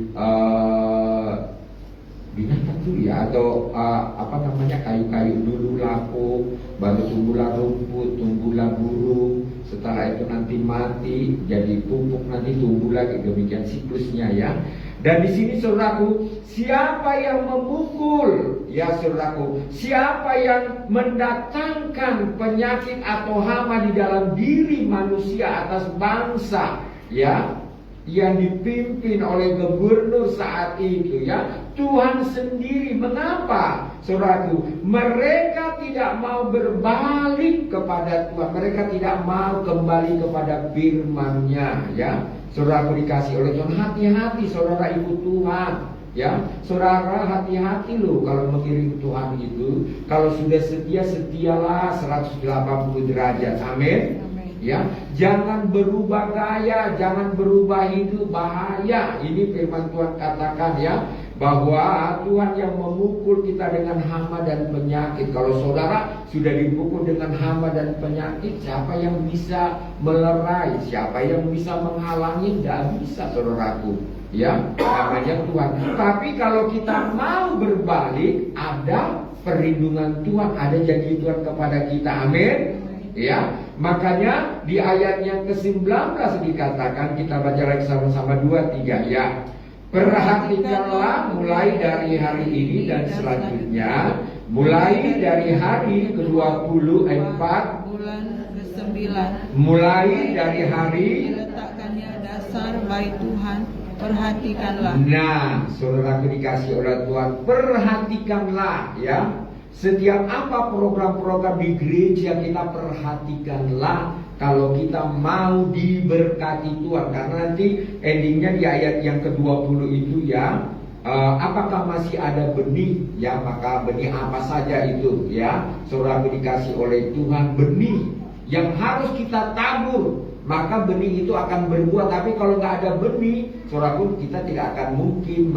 binatang dulu, ya, atau apa namanya, kayu-kayu dulu lapuk, baru tumbuhlah rumput, tumbuhlah burung, setelah itu nanti mati, jadi pupuk, nanti tumbuh lagi. Demikian siklusnya, ya. Dan di sini, saudaraku, siapa yang memukul, ya saudaraku, siapa yang mendatangkan penyakit atau hama di dalam diri manusia atas bangsa, ya, yang dipimpin oleh gubernur saat itu, ya, Tuhan sendiri. Mengapa, saudaraku? Mereka tidak mau berbalik kepada Tuhan, mereka tidak mau kembali kepada firman-Nya, ya. Saudara dikasih oleh Tuhan, hati-hati saudara ibu Tuhan, ya. Saudara hati-hati loh kalau mengiring Tuhan itu. Kalau sudah setia, setialah 180 derajat. Amin. Ya, jangan berubah gaya, jangan berubah hidup, bahaya. Ini firman Tuhan katakan, ya, bahwa Tuhan yang memukul kita dengan hama dan penyakit. Kalau saudara sudah dipukul dengan hama dan penyakit, siapa yang bisa melerai? Siapa yang bisa menghalangi? Tidak bisa, saudaraku, ya, namanya Tuhan. Tapi kalau kita mau berbalik, ada perlindungan Tuhan, ada janji Tuhan kepada kita. Amin. Ya, makanya di ayat yang ke-19 dikatakan, kita baca lagi sama-sama 2-3, ya. Perhatikanlah mulai dari hari ini dan selanjutnya, mulai dari hari ke-24 bulan ke-9, mulai dari hari diletakkannya dasar bait Tuhan, perhatikanlah. Nah, saudaraku dikasih oleh Tuhan, perhatikanlah, ya. Setiap apa program-program di gereja, kita perhatikanlah kalau kita mau diberkati Tuhan. Karena nanti endingnya di ayat yang ke-20 itu, ya, apakah masih ada benih, ya, maka benih apa saja itu, ya, saudaraku dikasih oleh Tuhan, benih yang harus kita tabur, maka benih itu akan berbuah. Tapi kalau nggak ada benih, saudaraku, kita tidak akan mungkin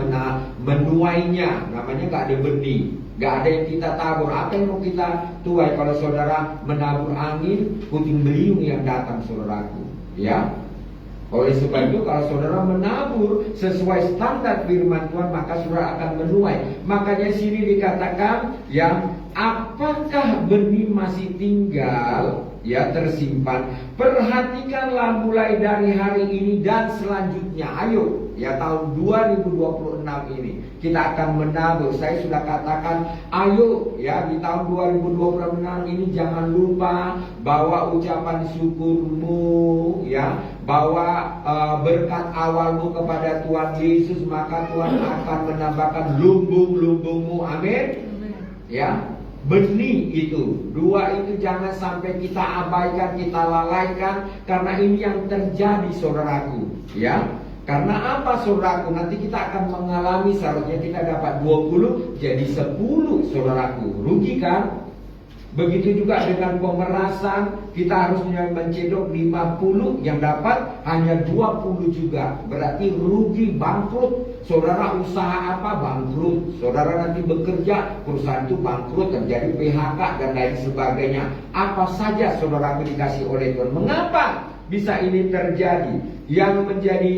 menuainya. Namanya nggak ada benih, nggak ada yang kita tabur. Apa yang mau kita tuai? Kalau saudara menabur angin, puting beliung yang datang, saudaraku, ya. Oleh sebab itu, kalau saudara menabur sesuai standar firman Tuhan, maka saudara akan menuai. Makanya sini dikatakan, ya, apakah benih masih tinggal, ya, tersimpan? Perhatikanlah mulai dari hari ini dan selanjutnya. Ayo, ya, tahun 2026 ini kita akan menabur. Saya sudah katakan, ayo, ya, di tahun 2026 ini jangan lupa bawa ucapan syukurmu, ya, bawa berkat awalmu kepada Tuhan Yesus, maka Tuhan akan menambahkan lumbung-lumbungmu. Amin. Ya, benih itu, dua itu jangan sampai kita abaikan, kita lalaikan, karena ini yang terjadi, saudaraku, ya. Karena apa, saudaraku? Nanti kita akan mengalami, seharusnya kita dapat 20 jadi 10, saudaraku. Rugi kan? Begitu juga dengan pemerasan, kita harusnya mencedok 50, yang dapat hanya 20 juga. Berarti rugi, bangkrut. Saudara usaha apa? Bangkrut. Saudara nanti bekerja, perusahaan itu bangkrut, terjadi PHK dan lain sebagainya. Apa saja saudara dikasih oleh Tuhan. Mengapa bisa ini terjadi? Yang menjadi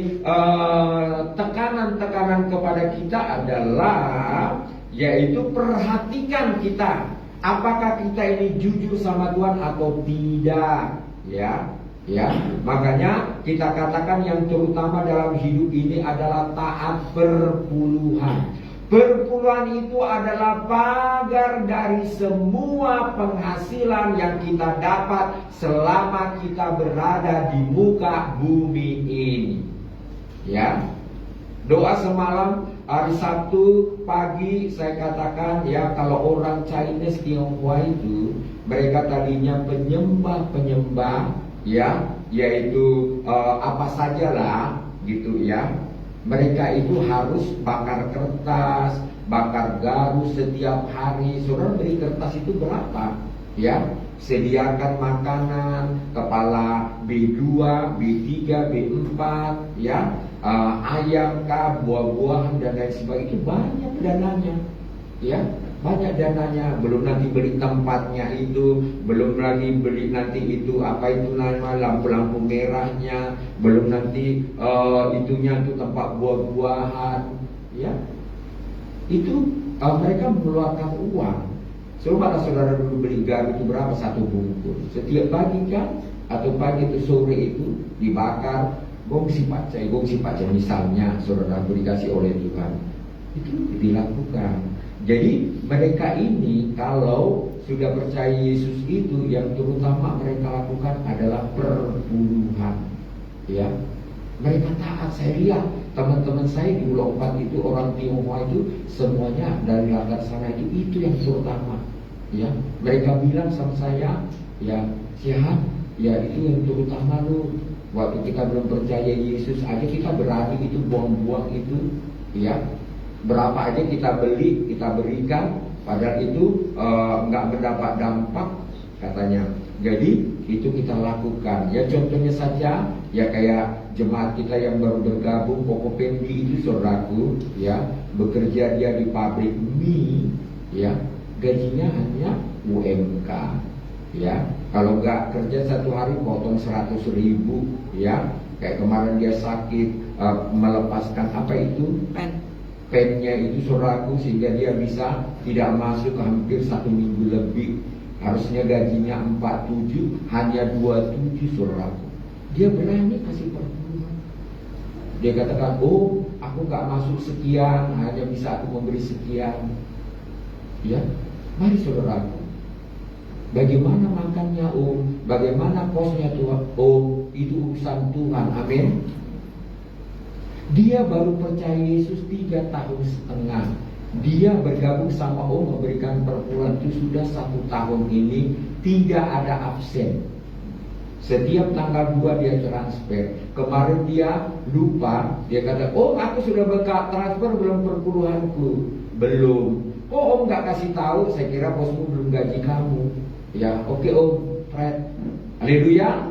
tekanan-tekanan kepada kita adalah yaitu perhatikan kita. Apakah kita ini jujur sama Tuhan atau tidak? Ya, makanya kita katakan yang terutama dalam hidup ini adalah taat perpuluhan. Perpuluhan itu adalah pagar dari semua penghasilan yang kita dapat selama kita berada di muka bumi ini. Ya, doa semalam hari Sabtu pagi saya katakan ya, kalau orang Chinese Tionghoa itu mereka tadinya penyembah ya, yaitu apa sajalah gitu ya. Mereka itu harus bakar kertas, bakar garu setiap hari. Saudara beri kertas itu berapa? Ya, sediakan makanan, kepala B2, B3, B4, ya, ayam kah, buah-buahan dan lain sebagainya. Itu banyak dananya, ya, banyak dananya. Belum nanti beli tempatnya itu, belum lagi beli nanti itu apa itu nama lampu-lampu merahnya, belum nanti itunya itu tempat buah-buahan, ya. Itu mereka mengeluarkan uang. Coba saudara dulu beli garu itu berapa satu bungkus? Setiap pagi kan, atau pagi itu sore itu dibakar, gongsi pacai misalnya saudara dikasih oleh Tuhan. Itu dilakukan. Jadi mereka ini kalau sudah percaya Yesus itu, yang terutama mereka lakukan adalah perpuluhan. Ya, mereka taat. Saya lihat teman-teman saya di Pulau 4 itu orang Tionghoa itu semuanya dari latar sana itu yang terutama. Ya, mereka bilang sama saya, ya sehat, ya itu yang terutama lu. Waktu kita belum percaya Yesus aja kita berani itu buang-buang itu, ya. Berapa aja kita beli, kita berikan, padahal itu nggak mendapat dampak katanya. Jadi itu kita lakukan. Ya contohnya saja, ya kayak jemaat kita yang baru bergabung Pokopendi itu saudaraku, ya bekerja dia di pabrik mie, ya gajinya hanya UMK, ya. Kalau nggak kerja satu hari potong 100.000, ya. Kayak kemarin dia sakit melepaskan apa itu pennya itu saudaraku, sehingga dia bisa tidak masuk hampir 1 minggu lebih. Harusnya gajinya 47, hanya 27 saudaraku. Dia berani kasih perpuluhan. Dia katakan, oh aku gak masuk sekian, hanya bisa aku memberi sekian. Ya, mari saudaraku, bagaimana makannya bagaimana kosnya Tuhan, itu urusan Tuhan, amin. Dia baru percaya Yesus 3,5 tahun. Dia bergabung sama memberikan perpuluhan itu sudah 1 tahun ini, tidak ada absen. Setiap tanggal 2 dia transfer. Kemarin dia lupa, dia kata, aku sudah transfer belum perpuluhanku? Belum. Om gak kasih tahu, saya kira bosmu belum gaji kamu. Ya, oke Fred. Haleluya.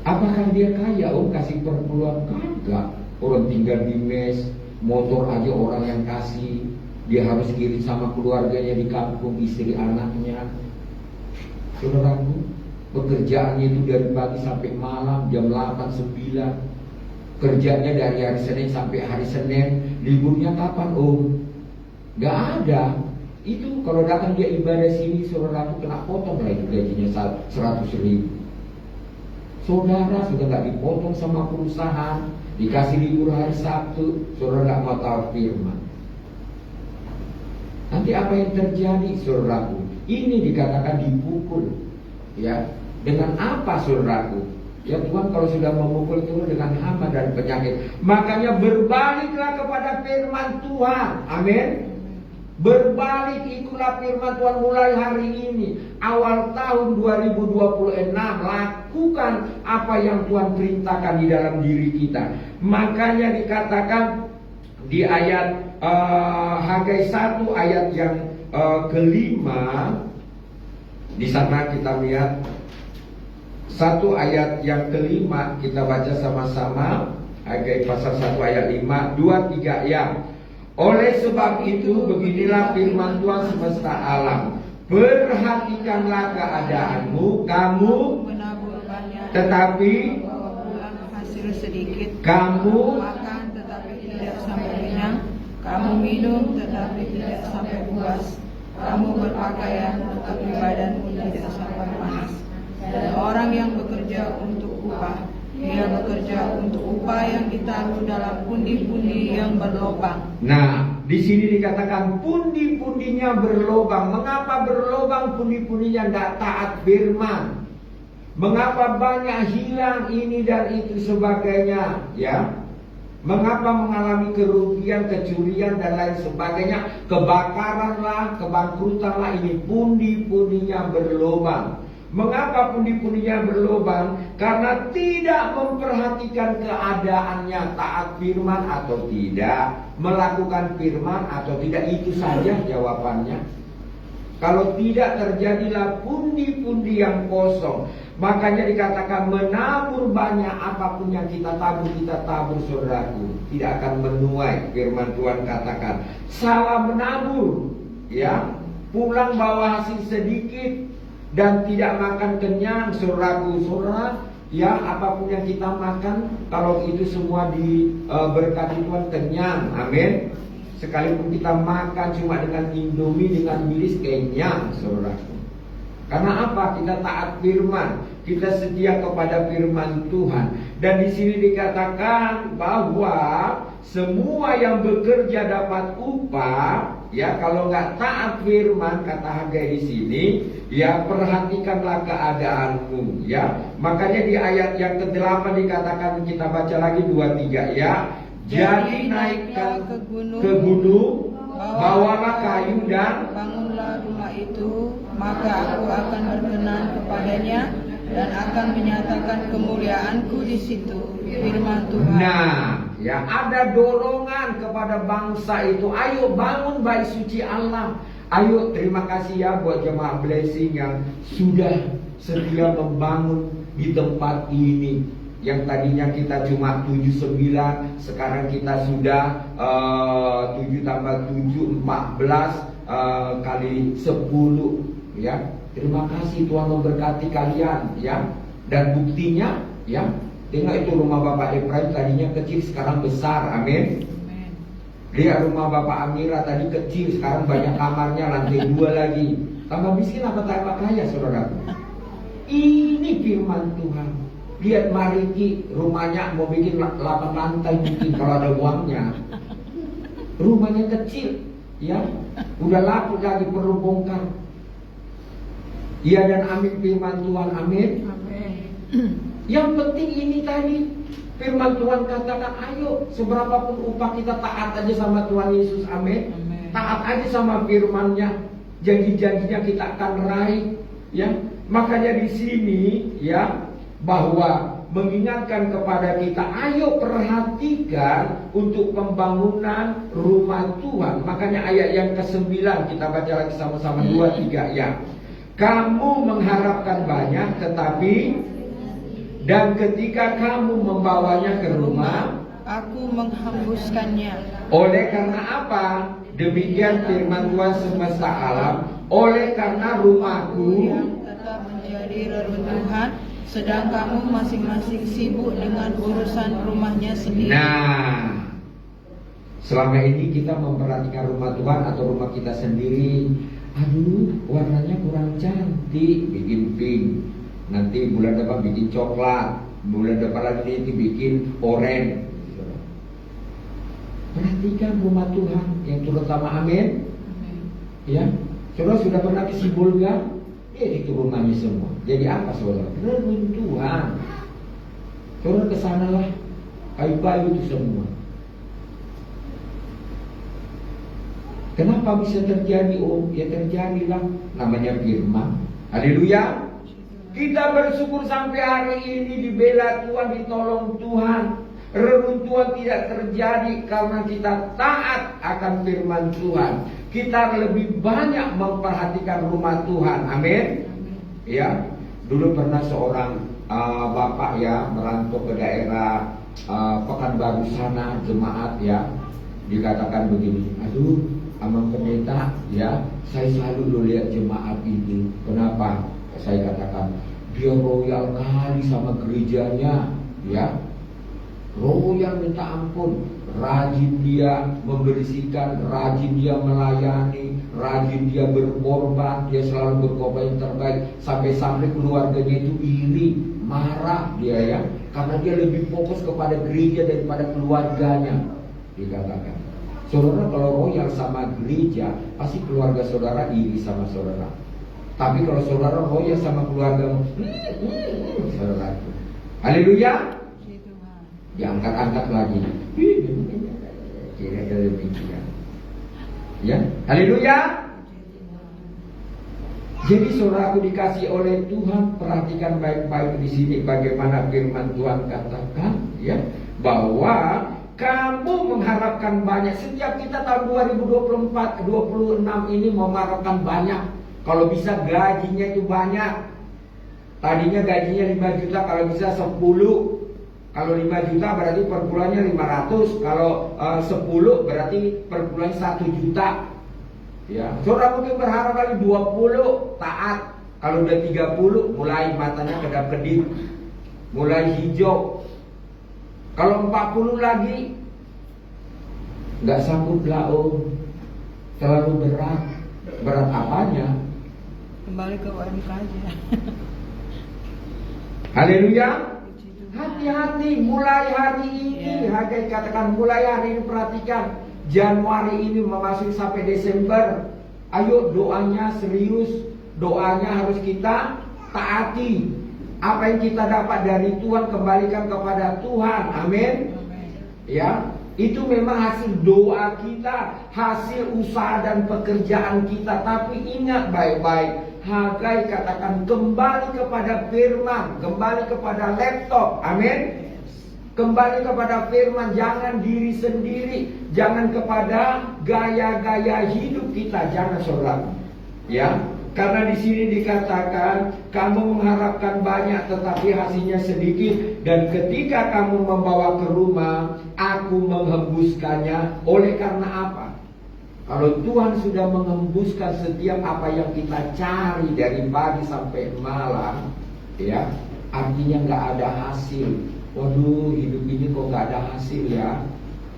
Apakah dia kaya? Kasih perpuluhan? Kagak. Orang tinggal di mes, motor aja orang yang kasih. Dia harus kirim sama keluarganya di kampung, istri anaknya. Saudaraku, pekerjaannya itu dari pagi sampai malam, jam 8, 9. Kerjanya dari hari Senin sampai hari Senin. Liburnya kapan Gak ada. Itu kalau datang dia ibadah sini, saudaraku kena potong lah itu gajinya 100.000. Saudara sudah gak dipotong sama perusahaan, dikasih libur hari Sabtu, saudara gak mau tahu firman. Nanti apa yang terjadi saudaraku? Ini dikatakan dipukul. Ya, dengan apa saudaraku? Ya Tuhan kalau sudah memukul itu dengan hama dan penyakit. Makanya berbaliklah kepada firman Tuhan. Amin. Berbalik, ikulah firman Tuhan mulai hari ini. Awal tahun 2026, lakukan apa yang Tuhan perintahkan di dalam diri kita. Makanya dikatakan di ayat Hagai 1 ayat yang kelima, di sana kita lihat satu ayat yang kelima, kita baca sama-sama. Hagai pasal 1 ayat 5, 2, 3 ya. Oleh sebab itu beginilah firman Tuhan semesta alam. Perhatikanlah keadaanmu, kamu menabur banyak, tetapi membawa pulang hasil sedikit. kamu Makan tetapi tidak sampai kenyang, kamu minum tetapi tidak sampai puas, kamu berpakaian tetapi badanmu tidak sampai panas. Dan orang yang bekerja untuk upah, dia bekerja untuk upah yang ditaruh dalam pundi-pundi yang berlobang. Nah, di sini dikatakan pundi-pundinya berlobang. Mengapa berlobang pundi-pundinya tidak taat firman? Mengapa banyak hilang ini dan itu sebagainya, ya? Mengapa mengalami kerugian, kecurian dan lain sebagainya, kebakaran lah, kebangkrutan lah, ini pundi-pundinya berlobang. Mengapa pundi-pundinya berlobang? Karena tidak memperhatikan keadaannya, taat firman atau tidak, melakukan firman atau tidak, itu saja jawabannya. Kalau tidak, terjadilah pundi-pundi yang kosong. Makanya dikatakan menabur banyak, apapun yang kita tabur saudaraku, tidak akan menuai. Firman Tuhan katakan salah menabur, ya, pulang bawa hasil sedikit dan tidak makan kenyang, saudaraku. Saudara, ya, apapun yang kita makan, kalau itu semua diberkati Tuhan, kenyang, amin. Sekalipun kita makan cuma dengan Indomie, dengan miris, kenyang, saudaraku. Karena apa? Kita taat firman, kita setia kepada firman Tuhan. Dan di sini dikatakan bahwa semua yang bekerja dapat upah. Ya, kalau nggak taat firman, kata Hagai di sini, ya perhatikanlah keadaanmu. Ya, makanya di ayat yang ke-8 dikatakan, kita baca lagi 2-3 ya. Jadi naikkan ke gunung, bawalah kayu dan bangunlah rumah itu, maka aku akan berkenan kepadanya dan akan menyatakan kemuliaanku di situ. Firman Tuhan. Nah, ya, ada dorongan kepada bangsa itu. Ayo bangun bait suci Allah. Ayo, terima kasih ya buat jemaah blessing yang sudah setia membangun di tempat ini. Yang tadinya kita cuma 79, sekarang kita sudah 7 tambah 7, 14 kali 10, ya. Terima kasih, Tuhan memberkati kalian, ya. Dan buktinya, ya, tengok itu rumah Bapak Efraim tadinya kecil, sekarang besar, amin. Lihat rumah Bapak Amira tadi kecil, sekarang banyak kamarnya, lantai 2 lagi. Tambah miskin apa tambah kaya, saudara? Ini firman Tuhan. Lihat Mariki, rumahnya mau bikin 8 lantai mungkin kalau ada uangnya. Rumahnya kecil, ya, udah laku lagi perlu bongkar. Iya dan amin firman Tuhan, amin. Yang penting ini tadi, firman Tuhan katakan, ayo seberapapun upah kita taat aja sama Tuhan Yesus, amin. Taat aja sama firman-Nya, janji-janjinya kita akan raih, ya. Makanya di sini, ya, bahwa mengingatkan kepada kita, ayo perhatikan untuk pembangunan rumah Tuhan. Makanya ayat yang ke-9 kita baca lagi sama-sama 2-3 ya. Kamu mengharapkan banyak, tetapi dan ketika kamu membawanya ke rumah, aku menghembuskannya. Oleh karena apa? Demikian firman Tuhan semesta alam. Oleh karena rumahku yang tetap menjadi reruntuhan, sedang kamu masing-masing sibuk dengan urusan rumahnya sendiri. Nah, selama ini kita memperhatikan rumah Tuhan atau rumah kita sendiri. Aduh, warnanya kurang cantik, bikin pink. Nanti bulan depan bikin coklat, bulan depan lagi nanti bikin oranye. Perhatikan rumah Tuhan yang terutama, amin. Ya, saudara sudah pernah ke Sibolga? Itu rumahnya semua. Jadi apa saudara? Reruntuhan. Saudara kesanalah, kayu-kayu itu semua. Kenapa bisa terjadi? Oh, ya terjadilah, namanya firman. Haleluya. Kita bersyukur sampai hari ini dibela Tuhan, ditolong Tuhan. Reruntuhan tidak terjadi karena kita taat akan firman Tuhan. Kita lebih banyak memperhatikan rumah Tuhan. Amin. Ya, dulu pernah seorang bapak ya merantau ke daerah Pekanbaru sana, jemaat ya, dikatakan begini, aduh, Amang Pendeta ya, saya selalu lo lihat jemaat itu. Kenapa? Saya katakan dia royal kali sama gerejanya ya. Royal minta ampun, rajin dia membersihkan, rajin dia melayani, rajin dia berkorban, dia selalu berkorban yang terbaik, sampai-sampai keluarganya itu iri, marah dia ya, karena dia lebih fokus kepada gereja daripada keluarganya. Dikatakan, saudara kalau royal sama gereja, pasti keluarga saudara iri sama saudara. Tapi kalau saudara royal sama keluarga, saudara, haleluya. Diangkat-angkat lagi. Kira-kira demikian. Ya, haleluya. Jadi saudaraku dikasih oleh Tuhan, perhatikan baik-baik di sini bagaimana firman Tuhan katakan, ya, bahwa kamu mengharapkan banyak. Setiap kita tahun 2024, 26 ini mau mengharapkan banyak. Kalau bisa gajinya itu banyak. Tadinya gajinya 5 juta, kalau bisa 10. Kalau 5 juta berarti per bulannya 500. Kalau 10 berarti per bulan 1 juta. Ya, saudara mungkin berharap kali 20 taat. Kalau udah 30 mulai matanya kedap-kedip, mulai hijau. Kalau 40 lagi nggak sanggup lah, terlalu berat. Berat apanya? Kembali ke UMK aja. Haleluya. Hati-hati mulai hari ini, Hagai katakan mulai hari ini, perhatikan Januari ini memasuki sampai Desember. Ayo doanya serius, doanya harus kita taati. Apa yang kita dapat dari Tuhan kembalikan kepada Tuhan. Amin. Ya, itu memang hasil doa kita, hasil usaha dan pekerjaan kita. Tapi ingat baik-baik, Hagai katakan kembali kepada firman, kembali kepada laptop. Amin. Kembali kepada firman, jangan diri sendiri, jangan kepada gaya-gaya hidup kita, jangan saudara. Ya, karena di sini dikatakan kamu mengharapkan banyak tetapi hasilnya sedikit, dan ketika kamu membawa ke rumah, aku menghembuskannya. Oleh karena apa? Kalau Tuhan sudah menghembuskan setiap apa yang kita cari dari pagi sampai malam, ya, artinya nggak ada hasil. Waduh, hidup ini kok nggak ada hasil ya.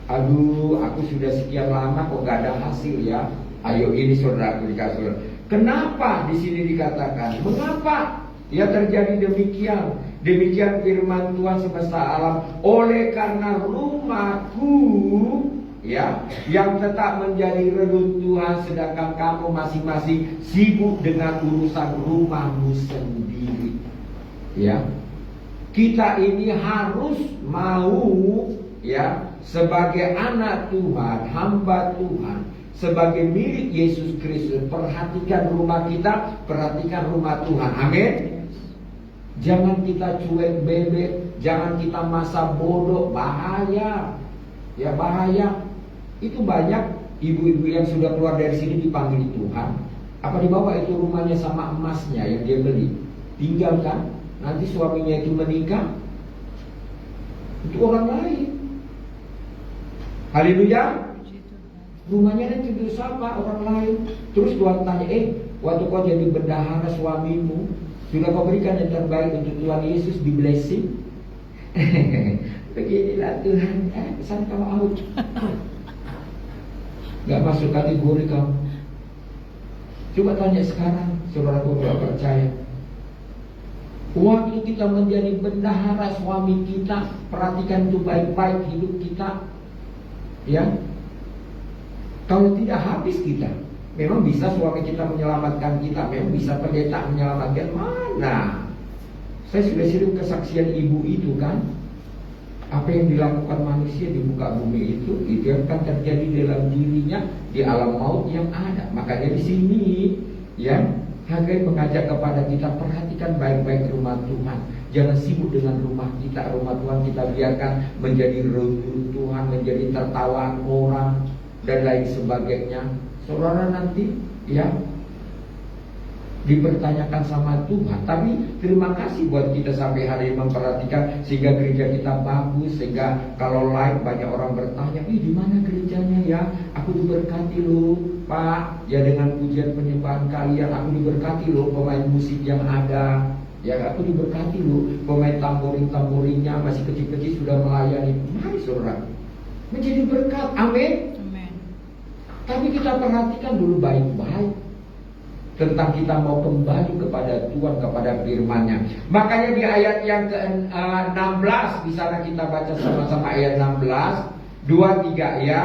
Aduh, aku sudah sekian lama kok nggak ada hasil ya. Ayo ini saudaraku dikasih. Kenapa di sini dikatakan? Mengapa ya terjadi demikian? Demikian firman Tuhan semesta alam. Oleh karena rumahku, ya, yang tetap menjadi reruntuhan, sedangkan kamu masing-masing sibuk dengan urusan rumahmu sendiri. Ya, kita ini harus mau, ya, sebagai anak Tuhan, hamba Tuhan, sebagai milik Yesus Kristus, perhatikan rumah kita, perhatikan rumah Tuhan. Amin. Jangan kita cuek bebek, jangan kita masa bodoh, bahaya. Ya, bahaya. Itu banyak ibu-ibu yang sudah keluar dari sini dipanggil Tuhan. Apa dibawa itu rumahnya sama emasnya yang dia beli, tinggalkan. Nanti suaminya itu menikah, itu orang lain. Haleluya. Rumahnya nanti itu siapa? Orang lain. Terus Tuhan tanya, waktu kau jadi bendahara suamimu, sudah kau berikan yang terbaik untuk Tuhan Yesus, di blessing? Beginilah Tuhan, pesan kamu out. Gak masuk kategori kamu. Coba tanya sekarang, saudaraku gak percaya. Waktu kita menjadi bendahara suami kita, perhatikan itu baik-baik hidup kita. Ya, kalau tidak habis kita. Memang bisa suami kita menyelamatkan kita, memang bisa pendeta menyelamatkan. Mana? Saya sudah sering kesaksian ibu itu kan. Apa yang dilakukan manusia di muka bumi itu akan terjadi dalam dirinya di alam maut yang ada. Makanya di sini, ya, Hagai mengajak kepada kita, perhatikan baik-baik rumah Tuhan. Jangan sibuk dengan rumah kita. Rumah Tuhan kita biarkan menjadi runtuhan, menjadi tertawaan orang dan lain sebagainya. Saudara nanti ya dipertanyakan sama Tuhan. Tapi terima kasih buat kita sampai hari ini memperhatikan sehingga gereja kita bagus, sehingga kalau live banyak orang bertanya, di mana gerejanya ya? Aku diberkati loh Pak, ya dengan pujian penyembahan kalian aku diberkati loh, pemain musik yang ada, ya aku diberkati loh, pemain tamboring-tamboringnya masih kecil-kecil sudah melayani. Mari saudara, menjadi berkat, amin. Tapi kita perhatikan dulu baik-baik tentang kita mau kembali kepada Tuhan, kepada firman-Nya. Makanya di ayat yang ke-16 di sana kita baca sama-sama ayat 16, 2-3 ya.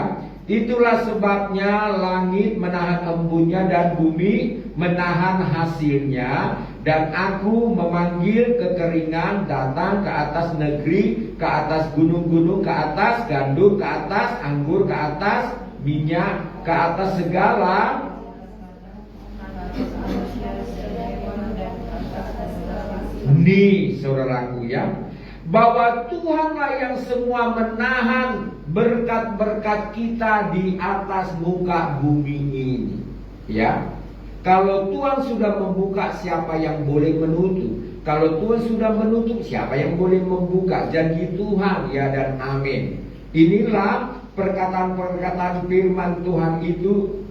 Itulah sebabnya langit menahan embunnya dan bumi menahan hasilnya, dan aku memanggil kekeringan datang ke atas negeri, ke atas gunung-gunung, ke atas gandum, ke atas anggur, ke atas minyak, ke atas segala nih saudaraku ya, bahwa Tuhanlah yang semua menahan berkat-berkat kita di atas muka bumi ini ya. Kalau Tuhan sudah membuka, siapa yang boleh menutup? Kalau Tuhan sudah menutup, siapa yang boleh membuka? Janji Tuhan ya dan amin. Inilah perkataan-perkataan firman Tuhan itu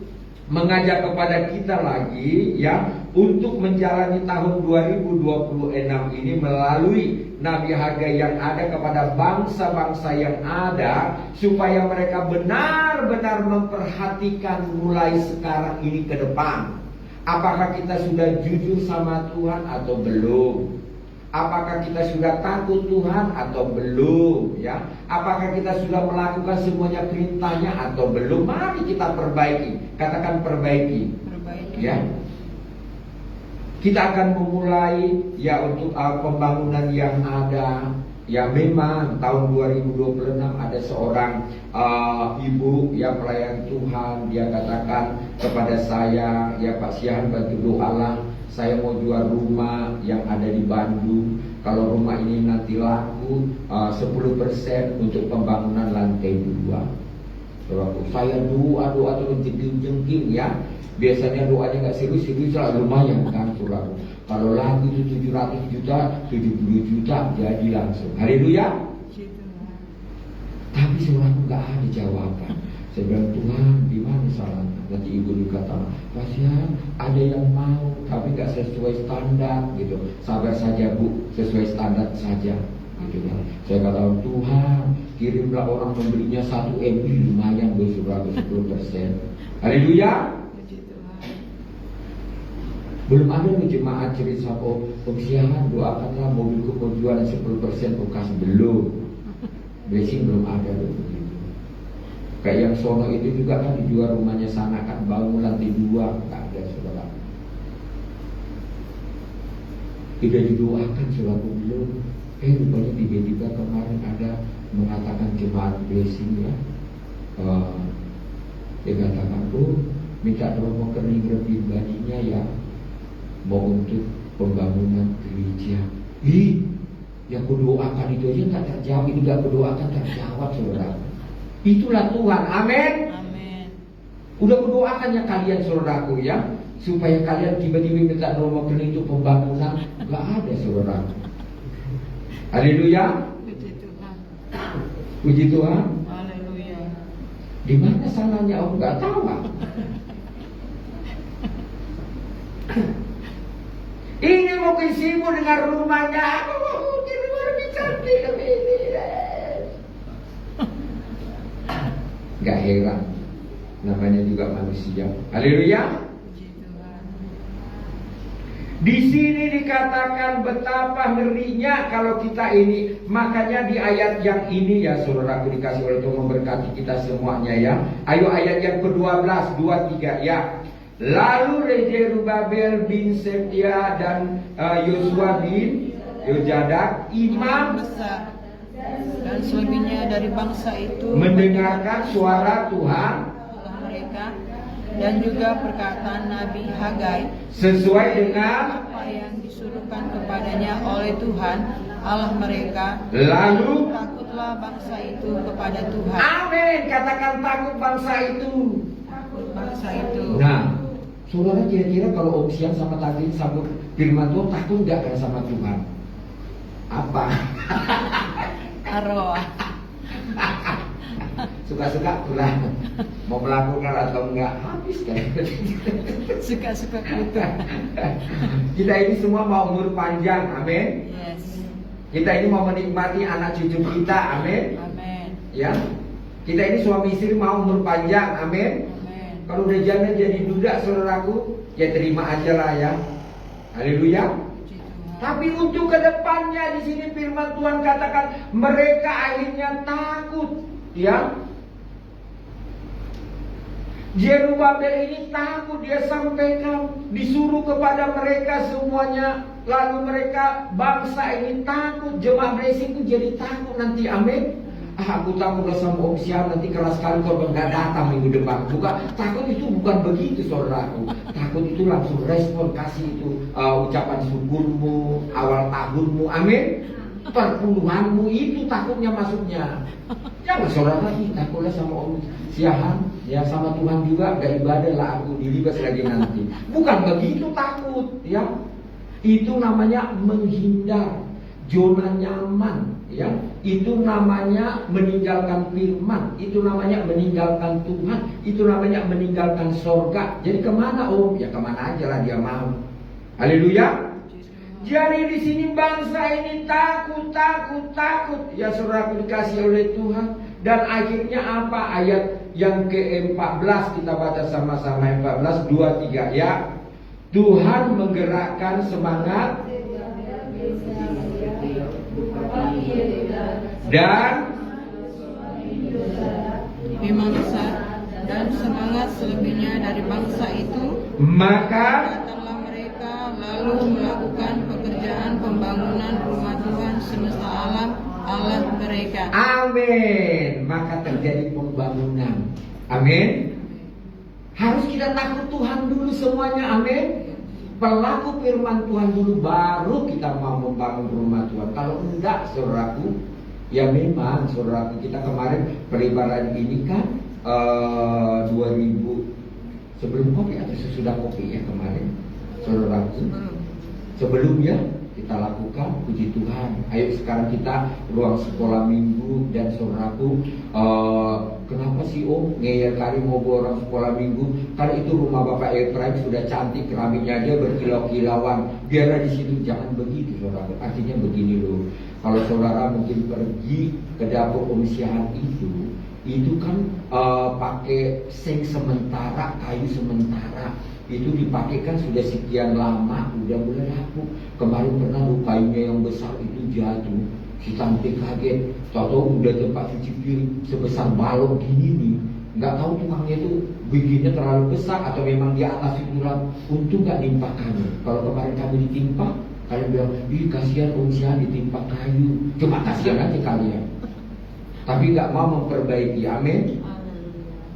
mengajak kepada kita lagi ya untuk menjalani tahun 2026 ini melalui Nabi Hagai yang ada kepada bangsa-bangsa yang ada, supaya mereka benar-benar memperhatikan mulai sekarang ini ke depan. Apakah kita sudah jujur sama Tuhan atau belum? Apakah kita sudah takut Tuhan atau belum ya? Apakah kita sudah melakukan semuanya perintahnya atau belum? Mari kita perbaiki. Katakan perbaiki. Ya. Kita akan memulai ya untuk pembangunan yang ada. Ya memang tahun 2026 ada seorang ibu yang pelayan Tuhan. Dia katakan kepada saya, ya Pak Sihan bantu doalah. Saya mau jual rumah yang ada di Bandung. Kalau rumah ini nanti laku 10% untuk pembangunan lantai 2. Saya doa terus jengking ya. Biasanya doanya nggak serius lah, lumayan kan saudara. Kalau laku itu 700 juta, 70 juta jadi langsung. Haleluya. Tapi saudara nggak ada jawaban. Saya bilang, Tuhan di mana salahnya? Nanti ibu berkata, kasihan ada yang mau tapi nggak sesuai standar gitu. Sabar saja Bu, sesuai standar saja gitu kan. Saya kata, Tuhan kirimlah orang membelinya 1 M, lumayan Bu, 10%. Haleluya. Belum ada jemaat cerita pemsiahan doakanlah mobilku mau jual 10% bekas, belum. Blessing belum ada loh. Kayak yang sono itu juga kan dijual rumahnya sana kan, bangun lantai 2, nggak ada saudara. Tidak didoakan saudara belum. Rupanya tiba-tiba kemarin ada mengatakan jemaat blessing ya. Dia katakan minta romo kening pribadinya ya, mau untuk pembangunan gereja. Yang kudoakan itu aja nggak terjawab, itu nggak kudoakan terjawab saudara. Itulah Tuhan, amin. Amin. Udah kudoakan ya kalian saudaraku ya, supaya kalian tiba-tiba minta romo kening itu pembangunan, nggak ada saudara. Haleluya. Puji Tuhan. Puji Tuhan. Haleluya. Di mana salahnya aku nggak tahu. Ini mungkin sibuk dengan rumahnya. Di luar bicara ini. Gak heran, namanya juga manusia. Haleluya. Puji Tuhan. Di sini dikatakan betapa ngerinya kalau kita ini. Makanya di ayat yang ini ya saudaraku dikasih oleh Tuhan memberkati kita semuanya ya. Ayo ayat yang ke-12, 2-3 ya. Lalu Zerubabel bin Setia dan Yosua bin Yojadak imam besar dan selebihnya dari bangsa itu mendengarkan suara Tuhan mereka dan juga perkataan Nabi Hagai sesuai dengan apa yang disuruhkan kepadanya oleh Tuhan Allah mereka. lalu Takutlah bangsa itu kepada Tuhan. amin, katakan takut bangsa itu. Takut bangsa itu. Nah, saudara kira-kira kalau Om Siang sama tadi sama firman Tuhan takut nggak kan sama Tuhan? Apa? Arwah. Suka-suka lah mau melakukan atau enggak habis kan? Suka-suka kutu. Kita ini semua mau umur panjang, amin. Yes. Kita ini mau menikmati anak cucu kita, amin. Amin. Ya, kita ini suami istri mau umur panjang, amin. Amin. Kalau udah jangan jadi duda, saudaraku, ya terima aja lah ya. Haleluya. Puji Tuhan. Tapi untuk kedepannya di sini firman Tuhan katakan mereka akhirnya takut, ya. Zerubabel ini takut, dia sampaikan, disuruh kepada mereka semuanya. Lalu mereka bangsa ini takut, jemaat Blessing itu jadi takut nanti, amin. Aku takut sama Om Siang nanti keras sekali korban gak datang minggu depan. Bukan, takut itu bukan begitu saudaraku. Takut itu langsung respon, kasih itu ucapan syukurmu, awal tahunmu, amin. Perpuluhanmu itu takutnya masuknya. Jangan saudara takutlah sama Om Siang, ya sama Tuhan juga gak ibadah lah aku dilibas lagi nanti. Bukan begitu takut, ya. Itu namanya menghindar, zona nyaman, ya. Itu namanya meninggalkan firman, itu namanya meninggalkan Tuhan, itu namanya meninggalkan sorga. Jadi kemana Om? Ya kemana aja lah dia mau. Haleluya. Jadi di sini bangsa ini takut. Ya saudara dikasih oleh Tuhan. Dan akhirnya apa? Ayat yang ke-14 kita baca sama-sama, 14, 2, 3 ya. Tuhan menggerakkan semangat dan Memang besar dan semangat selebihnya dari bangsa itu. maka Datanglah mereka lalu melakukan pekerjaan pembangunan rumah Tuhan semesta alam Allah mereka. amin, maka terjadi pembangunan. Amin. Harus kita takut Tuhan dulu semuanya, amin. Pelaku firman Tuhan dulu, baru kita mau membangun rumah Tuhan. Kalau enggak saudaraku, ya memang saudaraku, kita kemarin peribaran ini kan 2000 sebelum kopi atau sesudah kopi ya kemarin saudaraku. Sebelumnya kita lakukan, puji Tuhan. Ayo sekarang kita ruang sekolah minggu. Dan saudaraku, kenapa sih Om ngeyel kali mau bawa orang sekolah minggu? Karena itu rumah Bapak Efraim sudah cantik, keramiknya dia berkilau-kilauan. Biarlah di situ, jangan begitu saudaraku. Artinya begini loh, kalau saudara mungkin pergi ke dapur Om Siahan itu kan pakai seng sementara, kayu sementara. Itu dipakai kan sudah sekian lama, udah mulai laku. Kemarin pernah kayunya yang besar itu jatuh, si cantik kaget. Tahu udah tempat cuci piring sebesar balok gini nih. Nggak tahu tukangnya itu bikinnya terlalu besar atau memang di atas itu ram. Untung nggak nimpakannya. Kalau kemarin kami ditimpa, kalian bilang, ih kasihan Om Sian ditimpa kayu. Cuma kasihan aja kalian. Tapi nggak mau memperbaiki, amin.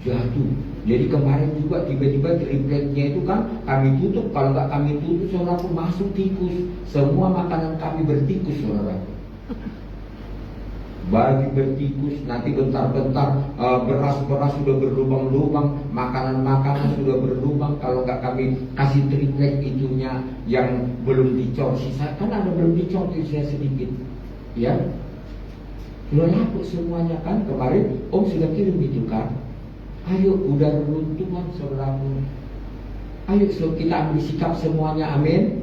Jatuh. Jadi kemarin juga tiba-tiba tripleknya itu kan kami tutup. Kalau nggak kami tutup, saudaraku, masuk tikus. Semua makanan kami bertikus, saudaraku. Bagi bertikus, nanti bentar-bentar beras-beras sudah berlubang-lubang, makanan-makanan sudah berlubang. Kalau nggak kami kasih triplek itunya yang belum dicor, sisa kan ada belum dicor sisa sedikit, ya. Sudah laku semuanya kan. Kemarin Om sudah kirim itu kan. Ayo udah runtuhan saudaraku. Ayo kita ambil sikap semuanya, amin.